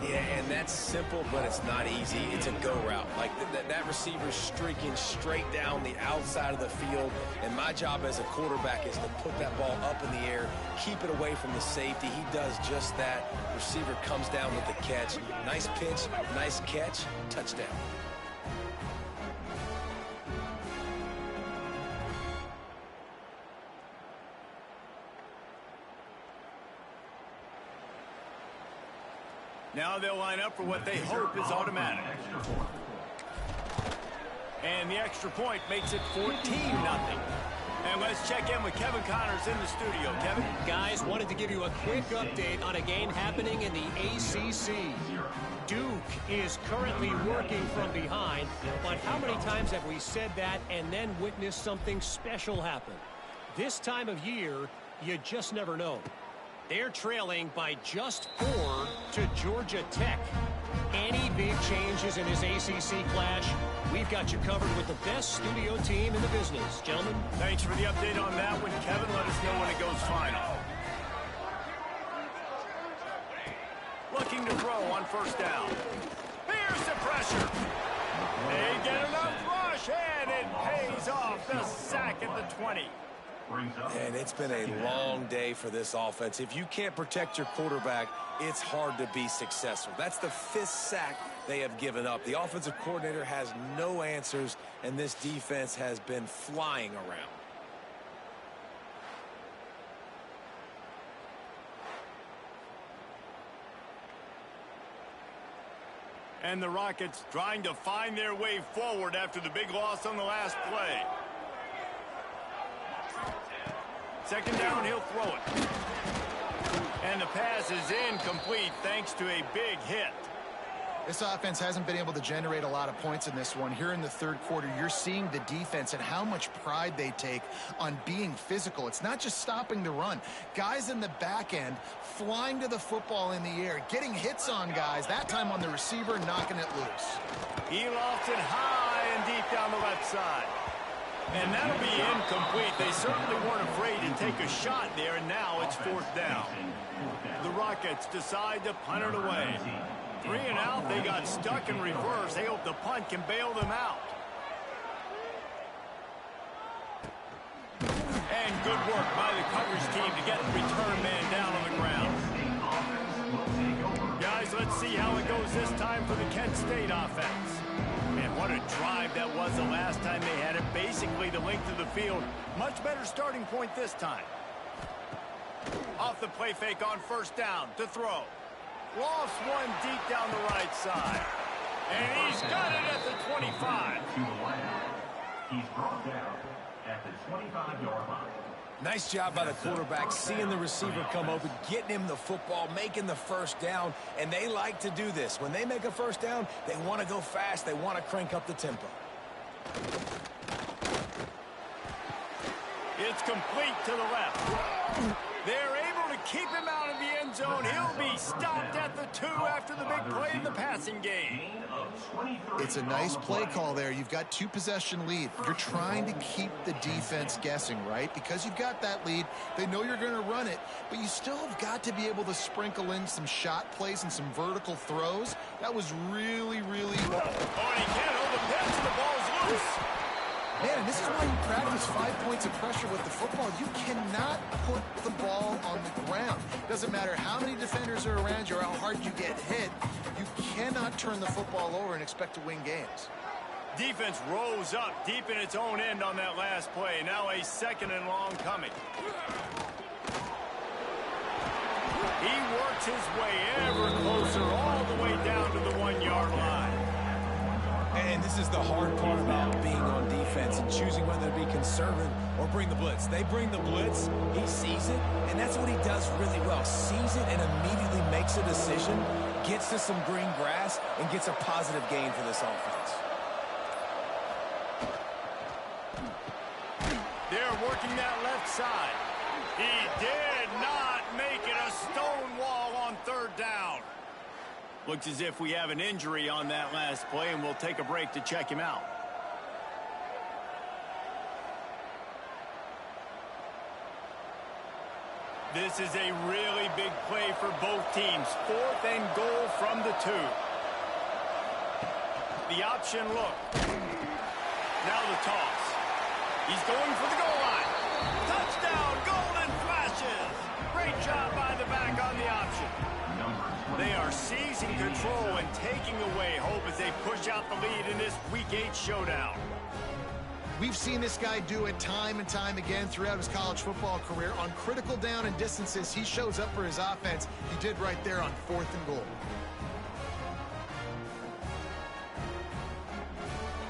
Yeah, and that's simple, but it's not easy. It's a go route. Like that receiver's streaking straight down the outside of the field, and my job as a quarterback is to put that ball up in the air, keep it away from the safety. He does just that. Receiver comes down with the catch. Nice pitch, nice catch, touchdown. Now they'll line up for what they hope is automatic. And the extra point makes it 14-0. And let's check in with Kevin Connors in the studio. Kevin? Guys, wanted to give you a quick update on a game happening in the ACC. Duke is currently working from behind, but how many times have we said that and then witnessed something special happen? This time of year, you just never know. They're trailing by just 4 to Georgia Tech. Any big changes in this ACC clash, we've got you covered with the best studio team in the business. Gentlemen. Thanks for the update on that one, Kevin. Let us know when it goes final. Looking to throw on first down. Here's the pressure. They get enough rush, and it pays off. The sack at the 20. And it's been a long day for this offense. If you can't protect your quarterback, it's hard to be successful. That's the 5th sack they have given up. The offensive coordinator has no answers, and this defense has been flying around. And the Rockets trying to find their way forward after the big loss on the last play. 2nd down, he'll throw it. And the pass is incomplete thanks to a big hit. This offense hasn't been able to generate a lot of points in this one. Here in the third quarter, you're seeing the defense and how much pride they take on being physical. It's not just stopping the run. Guys in the back end flying to the football in the air, getting hits on guys, that time on the receiver, knocking it loose. He lofts it high and deep down the left side. And that'll be incomplete. They certainly weren't afraid to take a shot there, and now it's fourth down. The Rockets decide to punt it away. 3 and out, they got stuck in reverse. They hope the punt can bail them out. And good work by the coverage team to get the return man down on the ground. Guys, let's see how it goes this time for the Kent State offense. Man, what a drive that was the last time they had it. Basically the length of the field. Much better starting point this time. Off the play fake on first down to throw. Lofts one deep down the right side. And he's got it at the 25. He's brought down at the 25-yard line. Nice job by the quarterback, seeing the receiver come open, getting him the football, making the first down, and they like to do this. When they make a first down, they want to go fast. They want to crank up the tempo. It's complete to the left. They're able to keep him out of the end zone. He'll be stopped at the 2 after the big play in the passing game. It's a nice play call there. You've got 2-possession lead. You're trying to keep the defense guessing, right? Because you've got that lead, they know you're going to run it, but you still have got to be able to sprinkle in some shot plays and some vertical throws. That was really, really... Oh, and he can't hold the pitch. The ball's loose. Man, this is why you practice 5 points of pressure with the football. You cannot put the ball on the ground. Doesn't matter how many defenders are around you or how hard you get hit. You cannot turn the football over and expect to win games. Defense rose up deep in its own end on that last play. Now a 2nd and long coming. He works his way ever closer all the way down to the 1-yard line. And this is the hard part about being on defense and choosing whether to be conservative or bring the blitz. They bring the blitz, he sees it, and that's what he does really well. Sees it and immediately makes a decision, gets to some green grass, and gets a positive gain for this offense. They're working that left side. He did not make it a stone wall on 3rd down. Looks as if we have an injury on that last play, and we'll take a break to check him out. This is a really big play for both teams. 4th and goal from the 2. The option look. Now the toss. He's going for the goal line. Touchdown, golden flashes. Great job by the back on the option. They are seizing control and taking away hope as they push out the lead in this Week 8 showdown. We've seen this guy do it time and time again throughout his college football career. On critical down and distances, he shows up for his offense. He did right there on 4th and goal.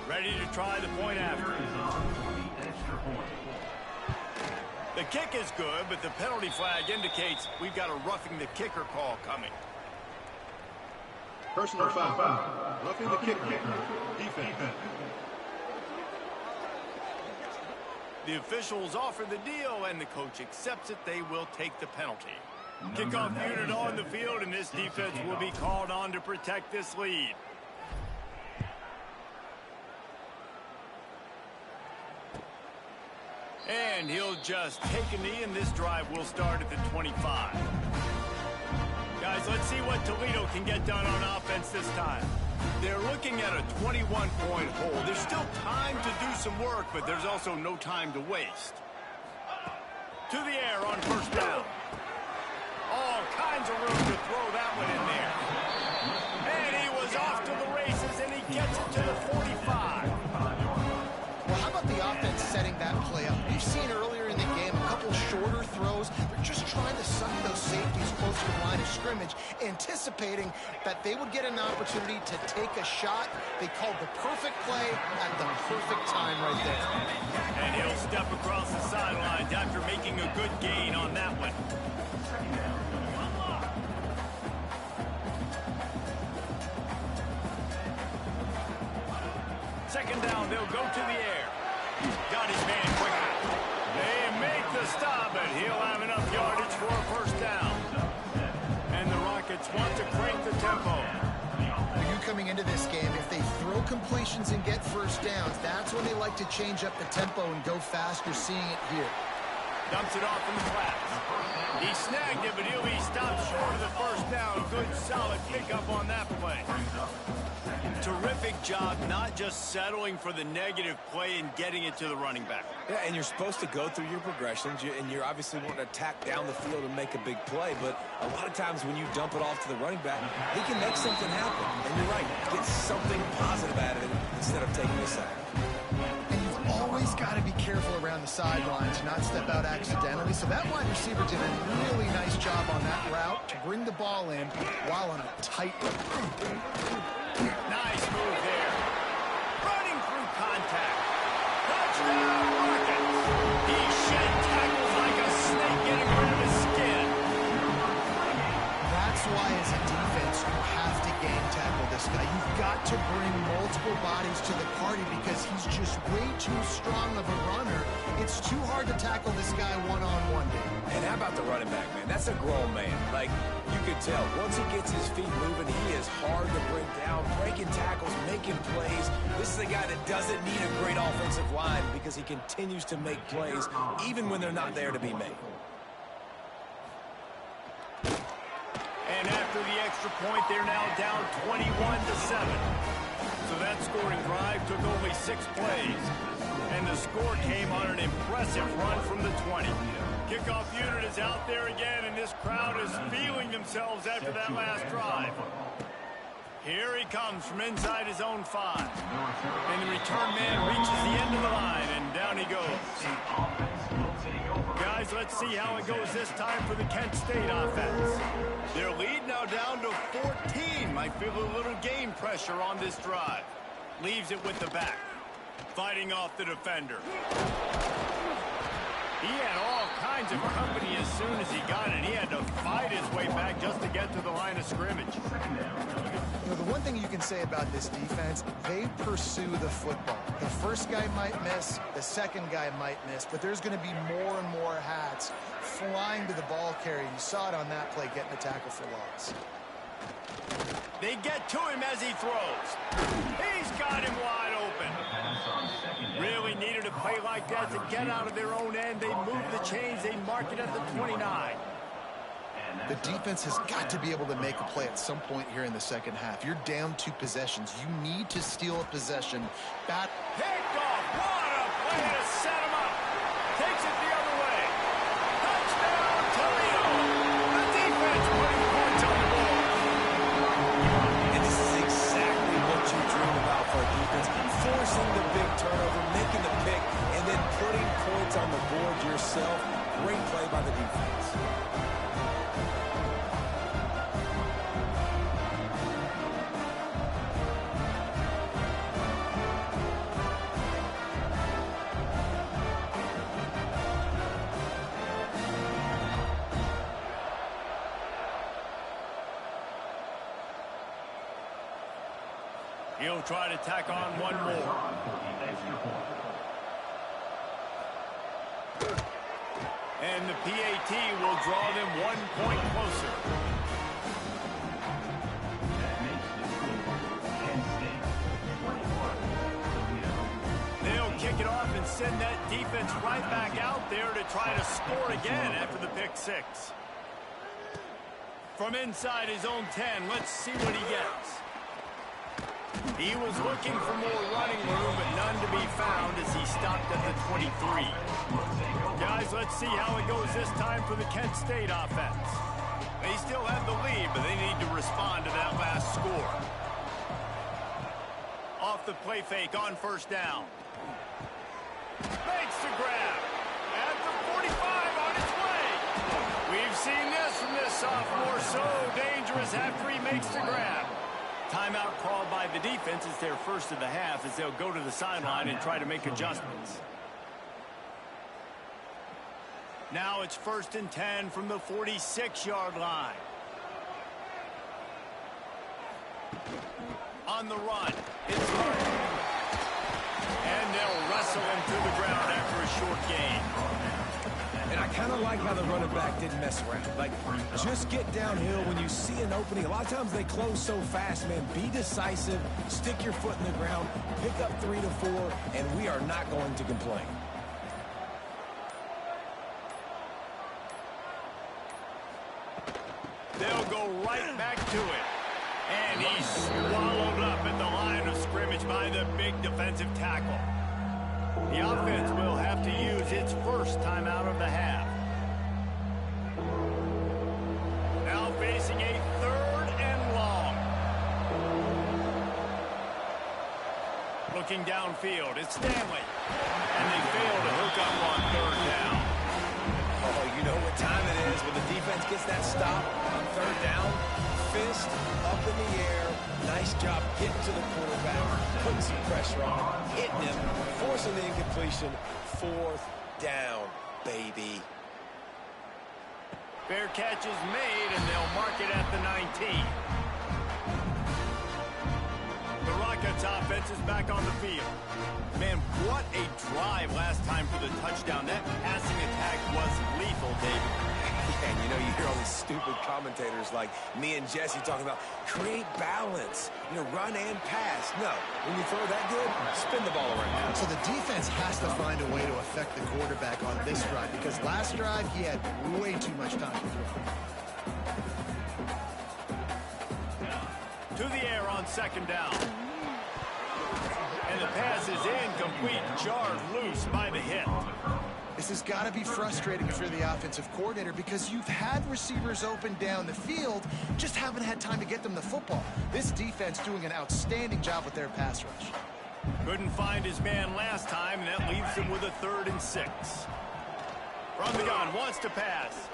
Ready to try the point after. The kick is good, but the penalty flag indicates we've got a roughing the kicker call coming. Personal foul. Roughing the kicker. Defense. The officials offer the deal, and the coach accepts it. They will take the penalty. Kickoff unit on the field, and this defense will be called on to protect this lead. And he'll just take a knee, and this drive will start at the 25. Guys, let's see what Toledo can get done on offense this time. They're looking at a 21-point hole. There's still time to do some work, but there's also no time to waste. To the air on first down. All kinds of room to throw that one in there. And he was off to the races, and he gets it to the 45. Well, how about the offense setting that play up? You've seen earlier in the game a couple shorter throws. They're just trying to suck those safeties close to the line of scrimmage, anticipating that they would get an opportunity to take a shot. They called the perfect play at the perfect time right there. And he'll step across the sidelines after making a good gain on that one. to the air. Got his man quick. They make the stop, and he'll have enough yardage for a first down. And the Rockets want to crank the tempo. You coming into this game, if they throw completions and get first downs, that's when they like to change up the tempo and go fast. You're seeing it here. Dumps it off in the flats. He snagged it, but he'll be stopped short of the first down. Good, solid pickup on that play. Terrific job not just settling for the negative play and getting it to the running back. Yeah, and you're supposed to go through your progressions, and you're obviously wanting to attack down the field and make a big play, but a lot of times when you dump it off to the running back, he can make something happen. And you're right, get something positive out of it instead of taking a sack. And you've always got to be careful around the sideline to not step out accidentally. So that wide receiver did a really nice job on that route to bring the ball in while on a tight rope. Nice move there. Running through contact. Touchdown, Rockets. He shed tackles like a snake getting rid of his skin. That's why as a defense you have to game tackle this guy. You've got to bring multiple bodies to the party because he's just way too strong of a runner. It's too hard to tackle this guy one-on-one, dude. And how about the running back, man? That's a grown man. Like, you could tell, once he gets his feet moving, he is hard to bring down, breaking tackles, making plays. This is a guy that doesn't need a great offensive line because he continues to make plays even when they're not there to be made. And after the extra point, they're now down 21-7. So that scoring drive took only 6 plays. And the score came on an impressive run from the 20. Kickoff unit is out there again, and this crowd is feeling themselves after that last drive. Here he comes from inside his own 5. And the return man reaches the end of the line, and down he goes. Guys, let's see how it goes this time for the Kent State offense. Their lead now down to 14. Might feel a little game pressure on this drive. Leaves it with the back. Fighting off the defender. He had all kinds of company as soon as he got it. He had to fight his way back just to get to the line of scrimmage. You know, the one thing you can say about this defense, they pursue the football. The first guy might miss, the second guy might miss, but there's going to be more and more hats flying to the ball carrier. You saw it on that play, getting the tackle for loss. They get to him as he throws. He's got him wide open. Really needed a play like that to get out of their own end. They move the chains. They mark it at the 29. The defense has got to be able to make a play at some point here in the second half. You're down 2 possessions. You need to steal a possession. Picked off. What a play to set him up. Takes it the other way. Touchdown, Toledo. The defense putting points on the board. And this is exactly what you dream about for a defense. Forcing the big turnover, making the pick, and then putting points on the board yourself. Great play by the defense. He'll try to tack on one more. And the PAT will draw them 1 point closer. They'll kick it off and send that defense right back out there to try to score again after the pick 6. From inside his own 10, let's see what he gets. He was looking for more running room, but none to be found as he stopped at the 23. Guys, let's see how it goes this time for the Kent State offense. They still have the lead, but they need to respond to that last score. Off the play fake on first down. Makes the grab. At the 45 on its way. We've seen this from this sophomore. So dangerous after he makes the grab. Timeout called by the defense. It's their first of the half as they'll go to the sideline and try to make adjustments. Now it's 1st and 10 from the 46-yard line. On the run, it's Martin. And they'll wrestle him to the ground after a short gain. And I kind of like how the running back didn't mess around. Like, just get downhill when you see an opening. A lot of times they close so fast, man. Be decisive, stick your foot in the ground, pick up 3 to 4, and we are not going to complain. They'll go right back to it. And he's swallowed up at the line of scrimmage by the big defensive tackle. The offense will have to use its first timeout of the half. Now facing a 3rd and long. Looking downfield, it's Stanley. And they fail to hook up on 3rd down. Oh, you know what time it is when the defense gets that stop on 3rd down. Fist up in the air. Nice job getting to the quarterback, putting some pressure on him, hitting him, forcing the incompletion. 4th down, baby. Fair catch is made, and they'll mark it at the 19. The Rockets offense is back on the field. Man, what a drive last time for the touchdown. That passing attack was lethal, David. And you know, you hear all these stupid commentators like me and Jesse talking about create balance, you know, run and pass. No, when you throw that good, spin the ball around. So the defense has to find a way to affect the quarterback on this drive, because last drive he had way too much time to throw. To the air on 2nd down. And the pass is incomplete, jarred loose by the hit. This has got to be frustrating if you're the offensive coordinator, because you've had receivers open down the field, just haven't had time to get them the football. This defense doing an outstanding job with their pass rush. Couldn't find his man last time, and that leaves him with a 3rd and 6. From the gun, wants to pass.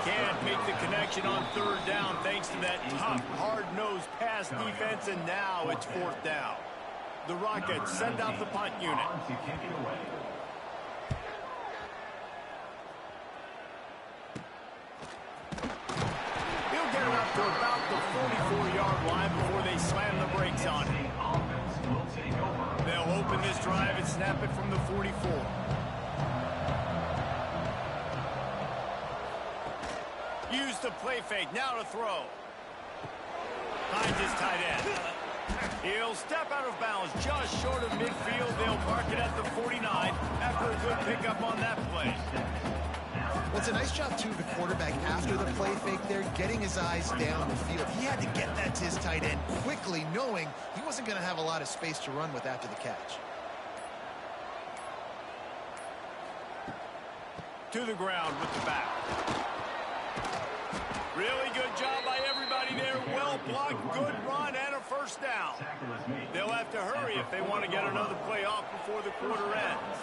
Can't make the connection on 3rd down thanks to that tough, hard-nosed pass defense, and now it's 4th down. The Rockets send out the punt unit. He'll get it up to about the 44-yard line before they slam the brakes on him. They'll open this drive and snap it from the 44. Use the play fake, now to throw. Finds his tight end. He'll step out of bounds just short of midfield. They'll mark it at the 49 after a good pickup on that play. Well, it's a nice job, too, the quarterback, after the play fake there, getting his eyes down the field. He had to get that to his tight end quickly, knowing he wasn't going to have a lot of space to run with after the catch. To the ground with the back. Really good job by everybody there. Well blocked, good run, and a 1st down. They'll have to hurry if they want to get another play off before the quarter ends.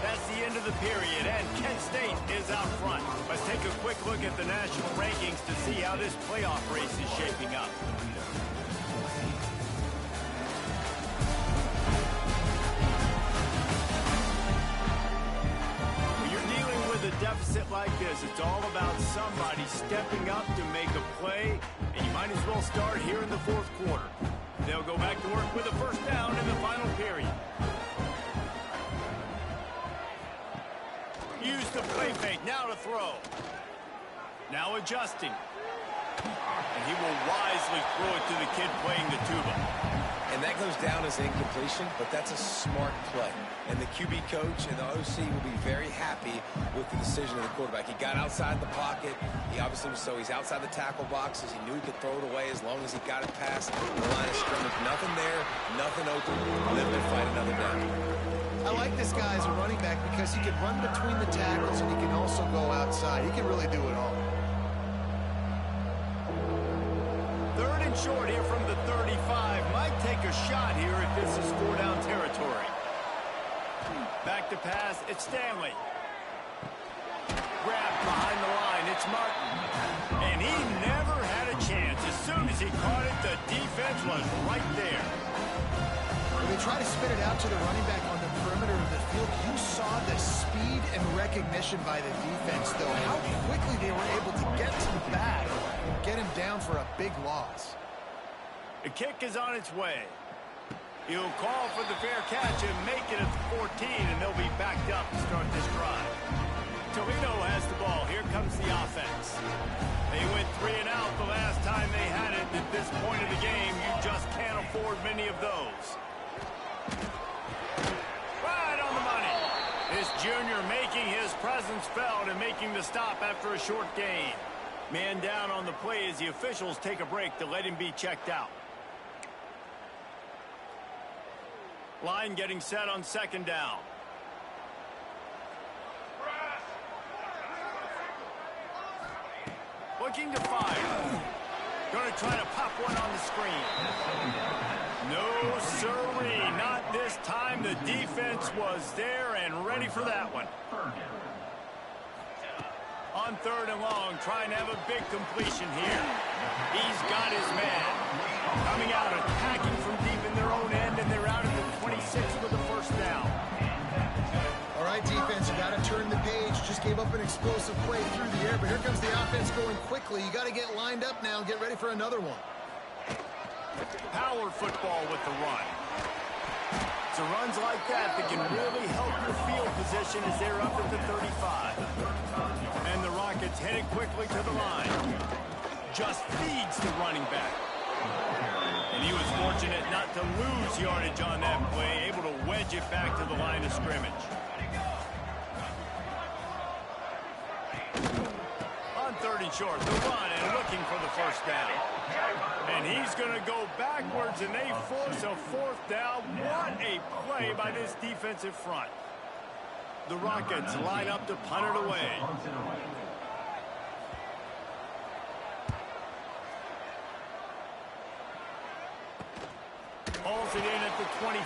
That's the end of the period, and Kent State is out front. Let's take a quick look at the national rankings to see how this playoff race is shaping up. Deficit like this, it's all about somebody stepping up to make a play, and you might as well start here in the 4th quarter. They'll go back to work with a 1st down in the final period. Use the play fake, now to throw. Now adjusting. And he will wisely throw it to the kid playing the tuba. And that goes down as incompletion, but that's a smart play. And the QB coach and the OC will be very happy with the decision of the quarterback. He got outside the pocket. He obviously was, so he's outside the tackle boxes. He knew he could throw it away as long as he got it past the line of scrimmage. Nothing there, nothing open. Let him fight another down. I like this guy as a running back because he can run between the tackles and he can also go outside. He can really do it all. 3rd and short here from the 35. Might take a shot here if this is 4-down territory. Back to pass, it's Stanley. Grabbed behind the line, it's Martin. And he never had a chance. As soon as he caught it, the defense was right there. When they try to spin it out to the running back on the perimeter of the field, you saw the speed and recognition by the defense, though. How quickly they were able to get to the back and get him down for a big loss. The kick is on its way. He'll call for the fair catch and make it at the 14, and they'll be backed up to start this drive. Toledo has the ball. Here comes the offense. They went 3 and out the last time they had it. At this point of the game, you just can't afford many of those. Right on the money. This junior making his presence felt and making the stop after a short gain. Man down on the play as the officials take a break to let him be checked out. Line getting set on second down. Looking to fire. Going to try to pop one on the screen. No, sirree. Not this time. The defense was there and ready for that one. On 3rd and long, trying to have a big completion here. He's got his man. Coming out, attacking from deep in their own end, and they're out at the 26 with the first down. All right, defense, you got to turn the page. Just gave up an explosive play through the air, but here comes the offense going quickly. You got to get lined up now and get ready for another one. Power football with the run. It's runs like that that can really help your field position as they're up at the 35. And the Rockets headed quickly to the line. Just feeds the running back. And he was fortunate not to lose yardage on that play, able to wedge it back to the line of scrimmage. On 3rd and short, the run and looking for the first down. And he's going to go backwards, and they force a 4th down. What a play by this defensive front. The Rockets line up to punt it away. Hauls it in at the 25.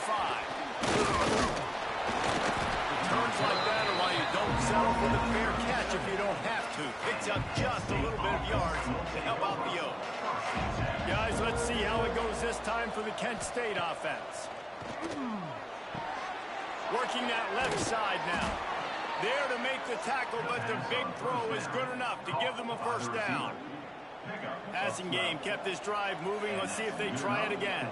Returns like that are why you don't settle for the fair catch if you don't have to. Picks up just a little bit of yards to help out the Oak. Guys, let's see how it goes this time for the Kent State offense. Working that left side now. There to make the tackle, but the big throw is good enough to give them a first down. Passing game kept this drive moving. Let's see if they try it again.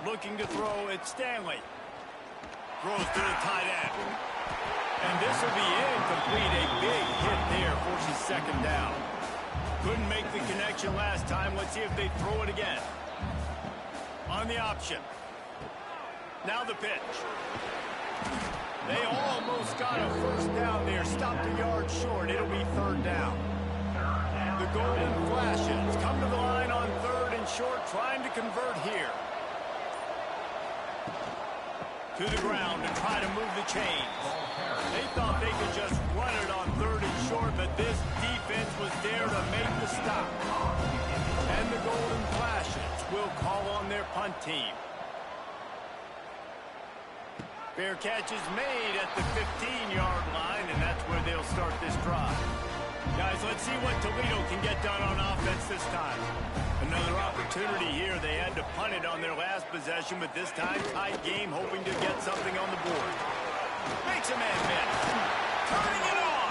Looking to throw, it's Stanley. Throws to the tight end. And this will be incomplete. A big hit there, forces second down. Couldn't make the connection last time. Let's see if they throw it again. On the option. Now the pitch. They almost got a first down there. Stopped a yard short. It'll be 3rd down. The golden flashes come to the line on 3rd and short, trying to convert here. To the ground to try to move the chains. They thought they could just run it on 3rd and short, but this defense was there to make the stop. And the golden flashes will call on their punt team. Fair catch is made at the 15-yard line, and that's where they'll start this drive. Guys, let's see what Toledo can get done on offense this time. Another opportunity here. They had to punt it on their last possession, but this time tight game, hoping to get something on the board. Makes a man miss. Turning it on.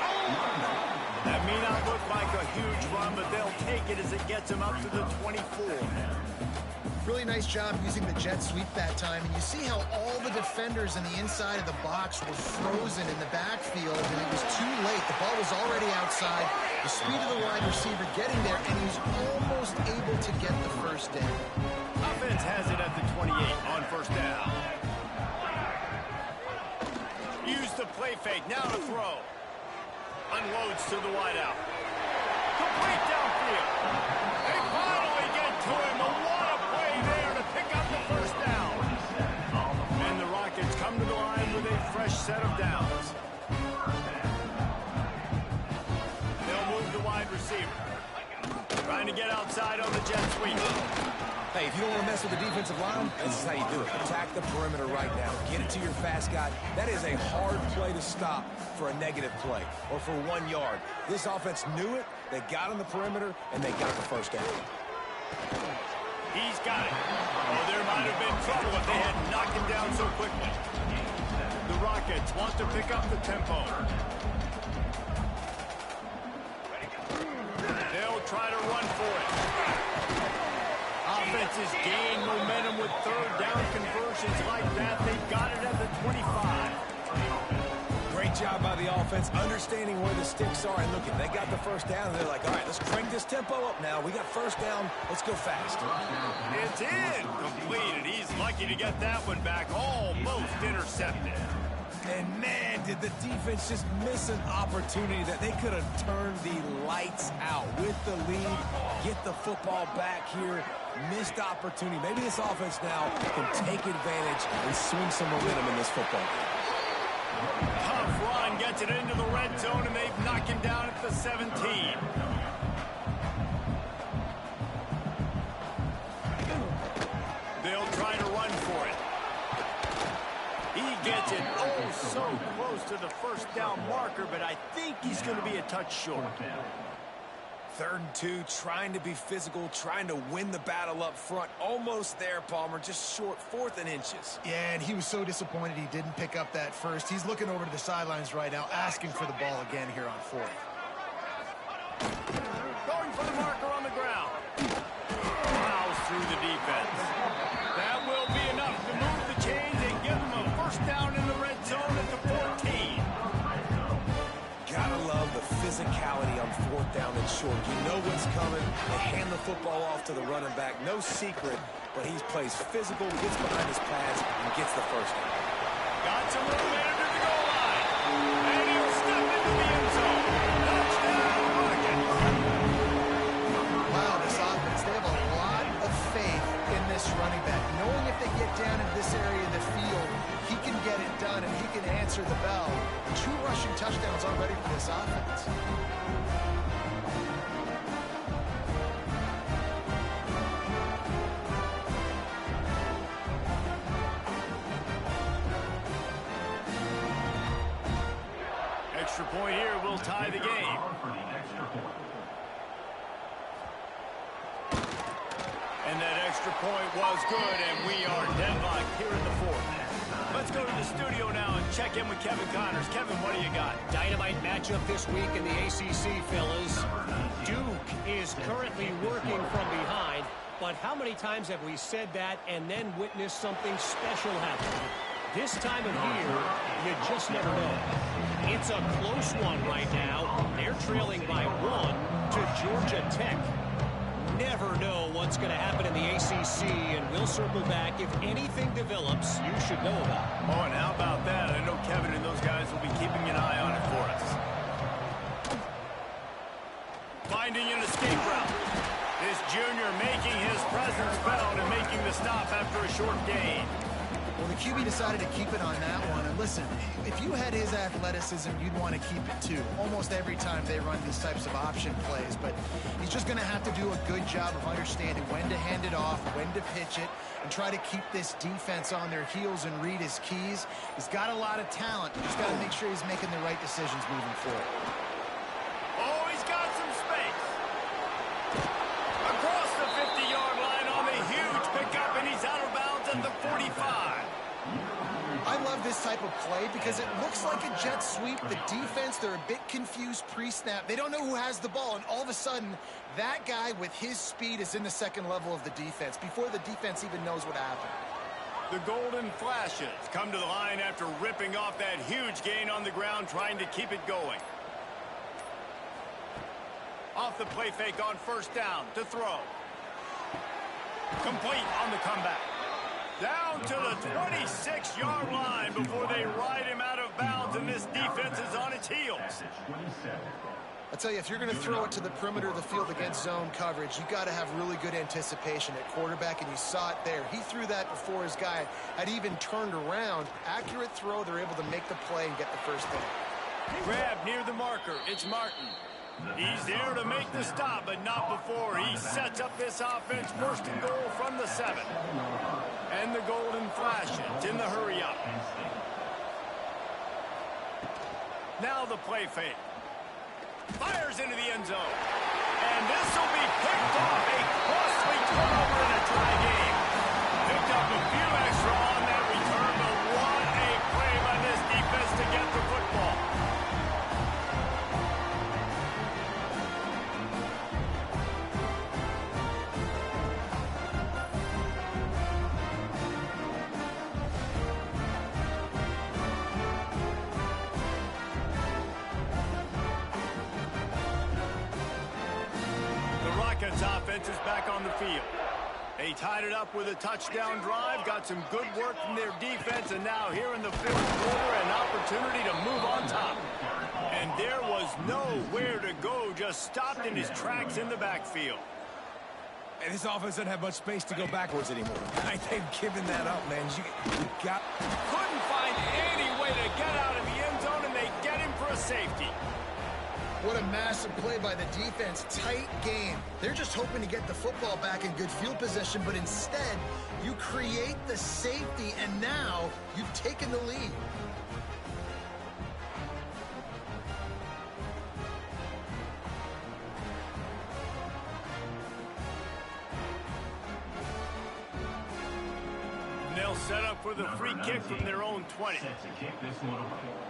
That may not look like a huge run, but they'll take it as it gets them up to the 24. Really nice job using the jet sweep that time, and you see how all the defenders in the inside of the box were frozen in the backfield, and it was too late. The ball was already outside. The speed of the wide receiver getting there, and he's almost able to get the first down. Offense has it at the 28 on first down. Use the play fake, now to throw. Unloads to the wideout. Complete downfield. They finally get to him. There to pick up the first down. And the Rockets come to the line with a fresh set of downs. They'll move the wide receiver. Trying to get outside on the jet sweep. Hey, if you don't want to mess with the defensive line, this is how you do it. Attack the perimeter right now. Get it to your fast guy. That is a hard play to stop for a negative play or for 1 yard. This offense knew it. They got on the perimeter, and they got the first down. He's got it. Oh, there might have been trouble if they had knocked him down so quickly. The Rockets want to pick up the tempo. They'll try to run for it. Offenses gain momentum with third down conversions like that. They've got it at the 25. Great job by the offense, understanding where the sticks are and looking. They got the first down, and they're like, all right, let's crank this tempo up now. We got first down. Let's go fast. It's in. Completed. He's lucky to get that one back. Almost intercepted. And, man, did the defense just miss an opportunity that they could have turned the lights out with the lead, get the football back here. Missed opportunity. Maybe this offense now can take advantage and swing some momentum in this football game. Tough run gets it into the red zone, and they've knocked him down at the 17. They'll try to run for it. He gets it so close to the first down marker, but I think he's going to be a touch short. 3rd and 2, trying to be physical, trying to win the battle up front. Almost there, Palmer, just short, 4th and inches. Yeah, and he was so disappointed he didn't pick up that first. He's looking over to the sidelines right now, asking for the ball again here on 4th. Going for the marker on the ground. Plows through the defense. That will be enough to move the chains and give them a first down in the red zone at the 14. Gotta love the physicality on 4th down and short. You know what's coming. They hand the football off to the running back. No secret, but he plays physical, gets behind his pads, and gets the first down. Got some momentum to the goal line. And he'll step into the end zone. Touchdown, Rockets. Wow, this offense, they have a lot of faith in this running back. Knowing if they get down in this area of the field, he can get it done and he can answer the bell. 2 rushing touchdowns already for this offense. Extra point here will tie the game. And that extra point was good, and we are deadlocked here in the 4th. Let's go to the studio now and check in with Kevin Connors. Kevin, what do you got? Dynamite matchup this week in the ACC, fellas. Duke is currently working from behind, but how many times have we said that and then witnessed something special happen? This time of year, you just never know. It's a close one right now. They're trailing by 1 to Georgia Tech. Never know what's going to happen in the ACC, and we'll circle back if anything develops you should know about. Oh, and how about that? I know Kevin and those guys will be keeping an eye on it for us. Finding an escape route. This junior making his presence felt and making the stop after a short gain. Well, the QB decided to keep it on that one. And listen, if you had his athleticism, you'd want to keep it too. Almost every time they run these types of option plays. But he's just going to have to do a good job of understanding when to hand it off, when to pitch it, and try to keep this defense on their heels and read his keys. He's got a lot of talent. He's got to make sure he's making the right decisions moving forward. Oh, he's got some space. Across the 50-yard line on the huge pickup, and he's out of bounds at the 45. I love this type of play because it looks like a jet sweep. The defense, they're a bit confused pre-snap. They don't know who has the ball, and all of a sudden, that guy with his speed is in the second level of the defense before the defense even knows what happened. The Golden Flashes come to the line after ripping off that huge gain on the ground, trying to keep it going. Off the play fake on first down to throw. Complete on the comeback. Down to the 26-yard line before they ride him out of bounds, and this defense is on its heels. I tell you, if you're going to throw it to the perimeter of the field against zone coverage, you got to have really good anticipation at quarterback, and you saw it there. He threw that before his guy had even turned around. Accurate throw, they're able to make the play and get the first down. Grab near the marker. It's Martin. He's there to make the stop, but not before he sets up this offense. First and goal from the 7. And the Golden Flashes in the hurry up. Now the play fake. Fires into the end zone. And this will be picked off. A costly turnover and a try Colts offense is back on the field. They tied it up with a touchdown drive, got some good work from their defense, and now here in the fourth quarter, an opportunity to move on top. And there was nowhere to go, just stopped in his tracks in the backfield. And this offense doesn't have much space to go backwards anymore. They've given that up, man. Couldn't find any way to get out of the end zone, and they get him for a safety. What a massive play by the defense. Tight game. They're just hoping to get the football back in good field position, but instead, you create the safety, and now you've taken the lead. They'll set up for the free kick from their own 20. Set to kick this one away.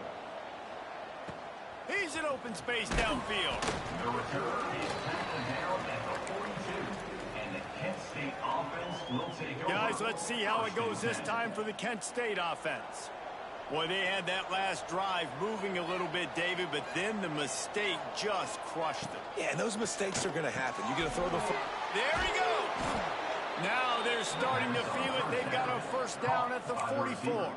He's in open space downfield. The return is tackled down at the 42. And the Kent State offense will take over. Guys, let's see how it goes this time for the Kent State offense. Boy, they had that last drive moving a little bit, David, but then the mistake just crushed them. Yeah, and those mistakes are going to happen. You're going to throw the football. There he goes. Now they're starting to feel it. They've got a first down at the 44.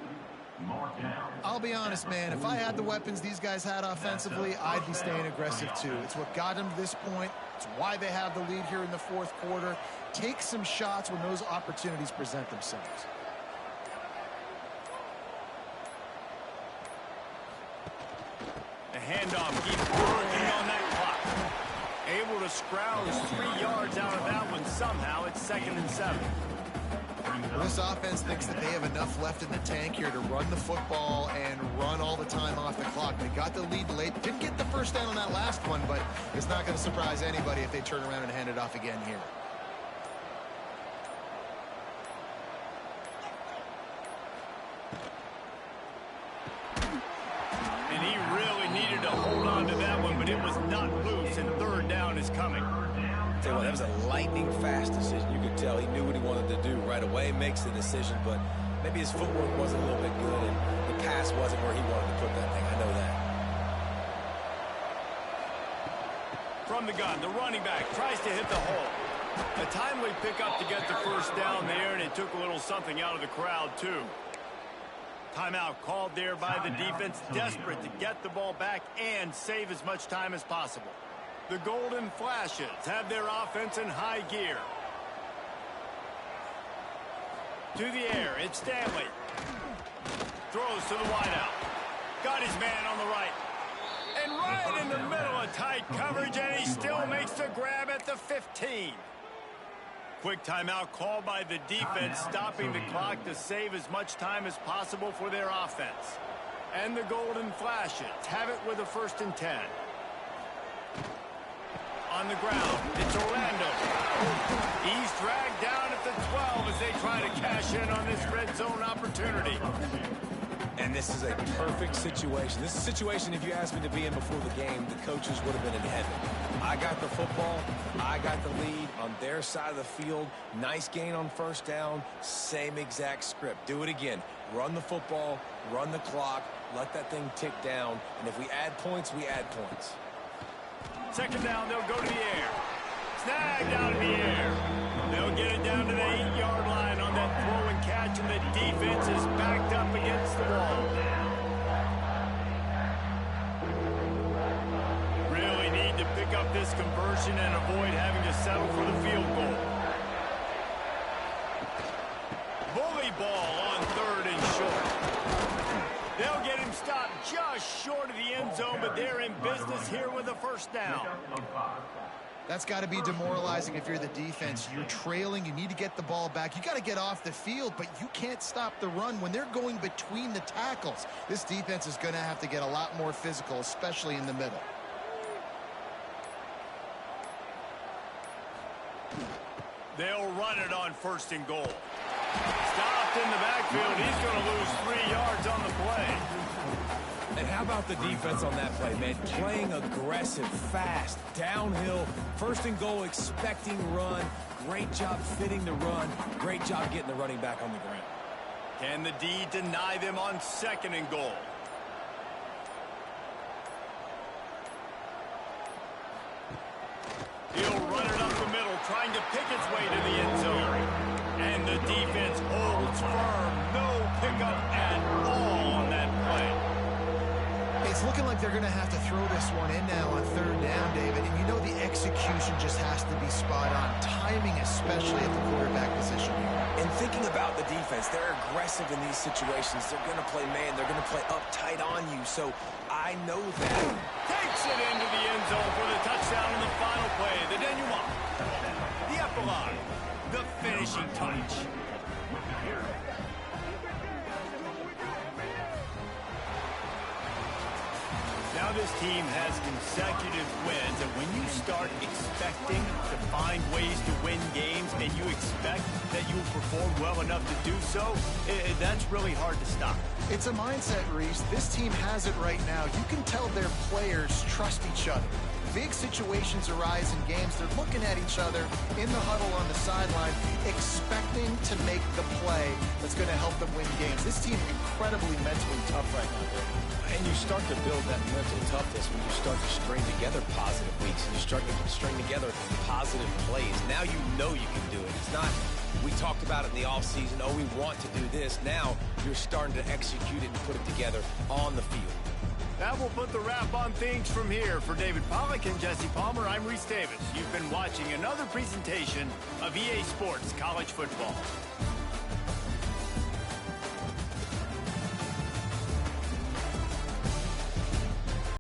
I'll be honest, man. If I had the weapons these guys had offensively, I'd be staying aggressive too. It's what got them to this point. It's why they have the lead here in the fourth quarter. Take some shots when those opportunities present themselves. The handoff keeps working on that clock. Able to scrounge 3 yards out of that one somehow. It's 2nd and 7. Well, this offense thinks that they have enough left in the tank here to run the football and run all the time off the clock. They got the lead late. Didn't get the first down on that last one, but it's not going to surprise anybody if they turn around and hand it off again here. And he really needed to hold on to that one, but it was not loose, and 3rd down is coming. Tell you what, that was a lightning-fast decision. You could tell he knew what he wanted to do right away, makes the decision, but maybe his footwork wasn't a little bit good, and the pass wasn't where he wanted to put that thing. I know that. From the gun, the running back tries to hit the hole. A timely pickup to get the first down there, and it took a little something out of the crowd, too. Timeout called there by the defense, desperate to get the ball back and save as much time as possible. The Golden Flashes have their offense in high gear. To the air, it's Stanley. Throws to the wideout. Got his man on the right. And right in the middle of tight coverage, and he still makes the grab at the 15. Quick timeout called by the defense, stopping the clock to save as much time as possible for their offense. And the Golden Flashes have it with a 1st and 10. On the ground, it's Orlando. He's dragged down at the 12 as they try to cash in on this red zone opportunity. And this is a perfect situation. This is a situation, if you asked me to be in before the game, the coaches would have been in heaven. I got the football. I got the lead on their side of the field. Nice gain on 1st down. Same exact script. Do it again. Run the football, run the clock, let that thing tick down. And if we add points, we add points. 2nd down, they'll go to the air. Snagged out of the air. They'll get it down to the 8-yard line on that throw and catch, and the defense is backed up against the wall. Really need to pick up this conversion and avoid having to settle for the field goal. Bully ball on 3rd and short. They'll get him stopped just short of the end zone, but they're in business here with a 1st down. That's got to be demoralizing if you're the defense. You're trailing. You need to get the ball back. You got to get off the field, but you can't stop the run when they're going between the tackles. This defense is going to have to get a lot more physical, especially in the middle. They'll run it on 1st and goal. Stopped in the backfield. He's going to lose 3 yards on the play. And how about the defense on that play, man? Playing aggressive, fast, downhill, 1st and goal, expecting run. Great job fitting the run. Great job getting the running back on the ground. Can the D deny them on 2nd and goal? He'll run it up the middle, trying to pick its way to the end zone. And the defense holds firm. No pickup at all on that play. It's looking like they're going to have to throw this one in now on third down, David. And you know the execution just has to be spot on. Timing, especially at the quarterback position here. And thinking about the defense, they're aggressive in these situations. They're going to play man. They're going to play up tight on you. So I know that. Takes it into the end zone for the touchdown in the final play. The denouement. The epilogue. The finishing touch. Now this team has consecutive wins, and when you start expecting to find ways to win games and you expect that you will perform well enough to do so, that's really hard to stop. It's a mindset, Reese. This team has it right now. You can tell their players trust each other. Big situations arise in games. They're looking at each other in the huddle on the sideline, expecting to make the play that's going to help them win games. This team incredibly mentally tough right now. And you start to build that mental toughness when you start to string together positive weeks and you start to string together positive plays. Now you know you can do it. It's not, we talked about it in the offseason, oh, we want to do this. Now you're starting to execute it and put it together on the field. That will put the wrap on things from here. For David Pollack and Jesse Palmer, I'm Reese Davis. You've been watching another presentation of EA Sports College Football.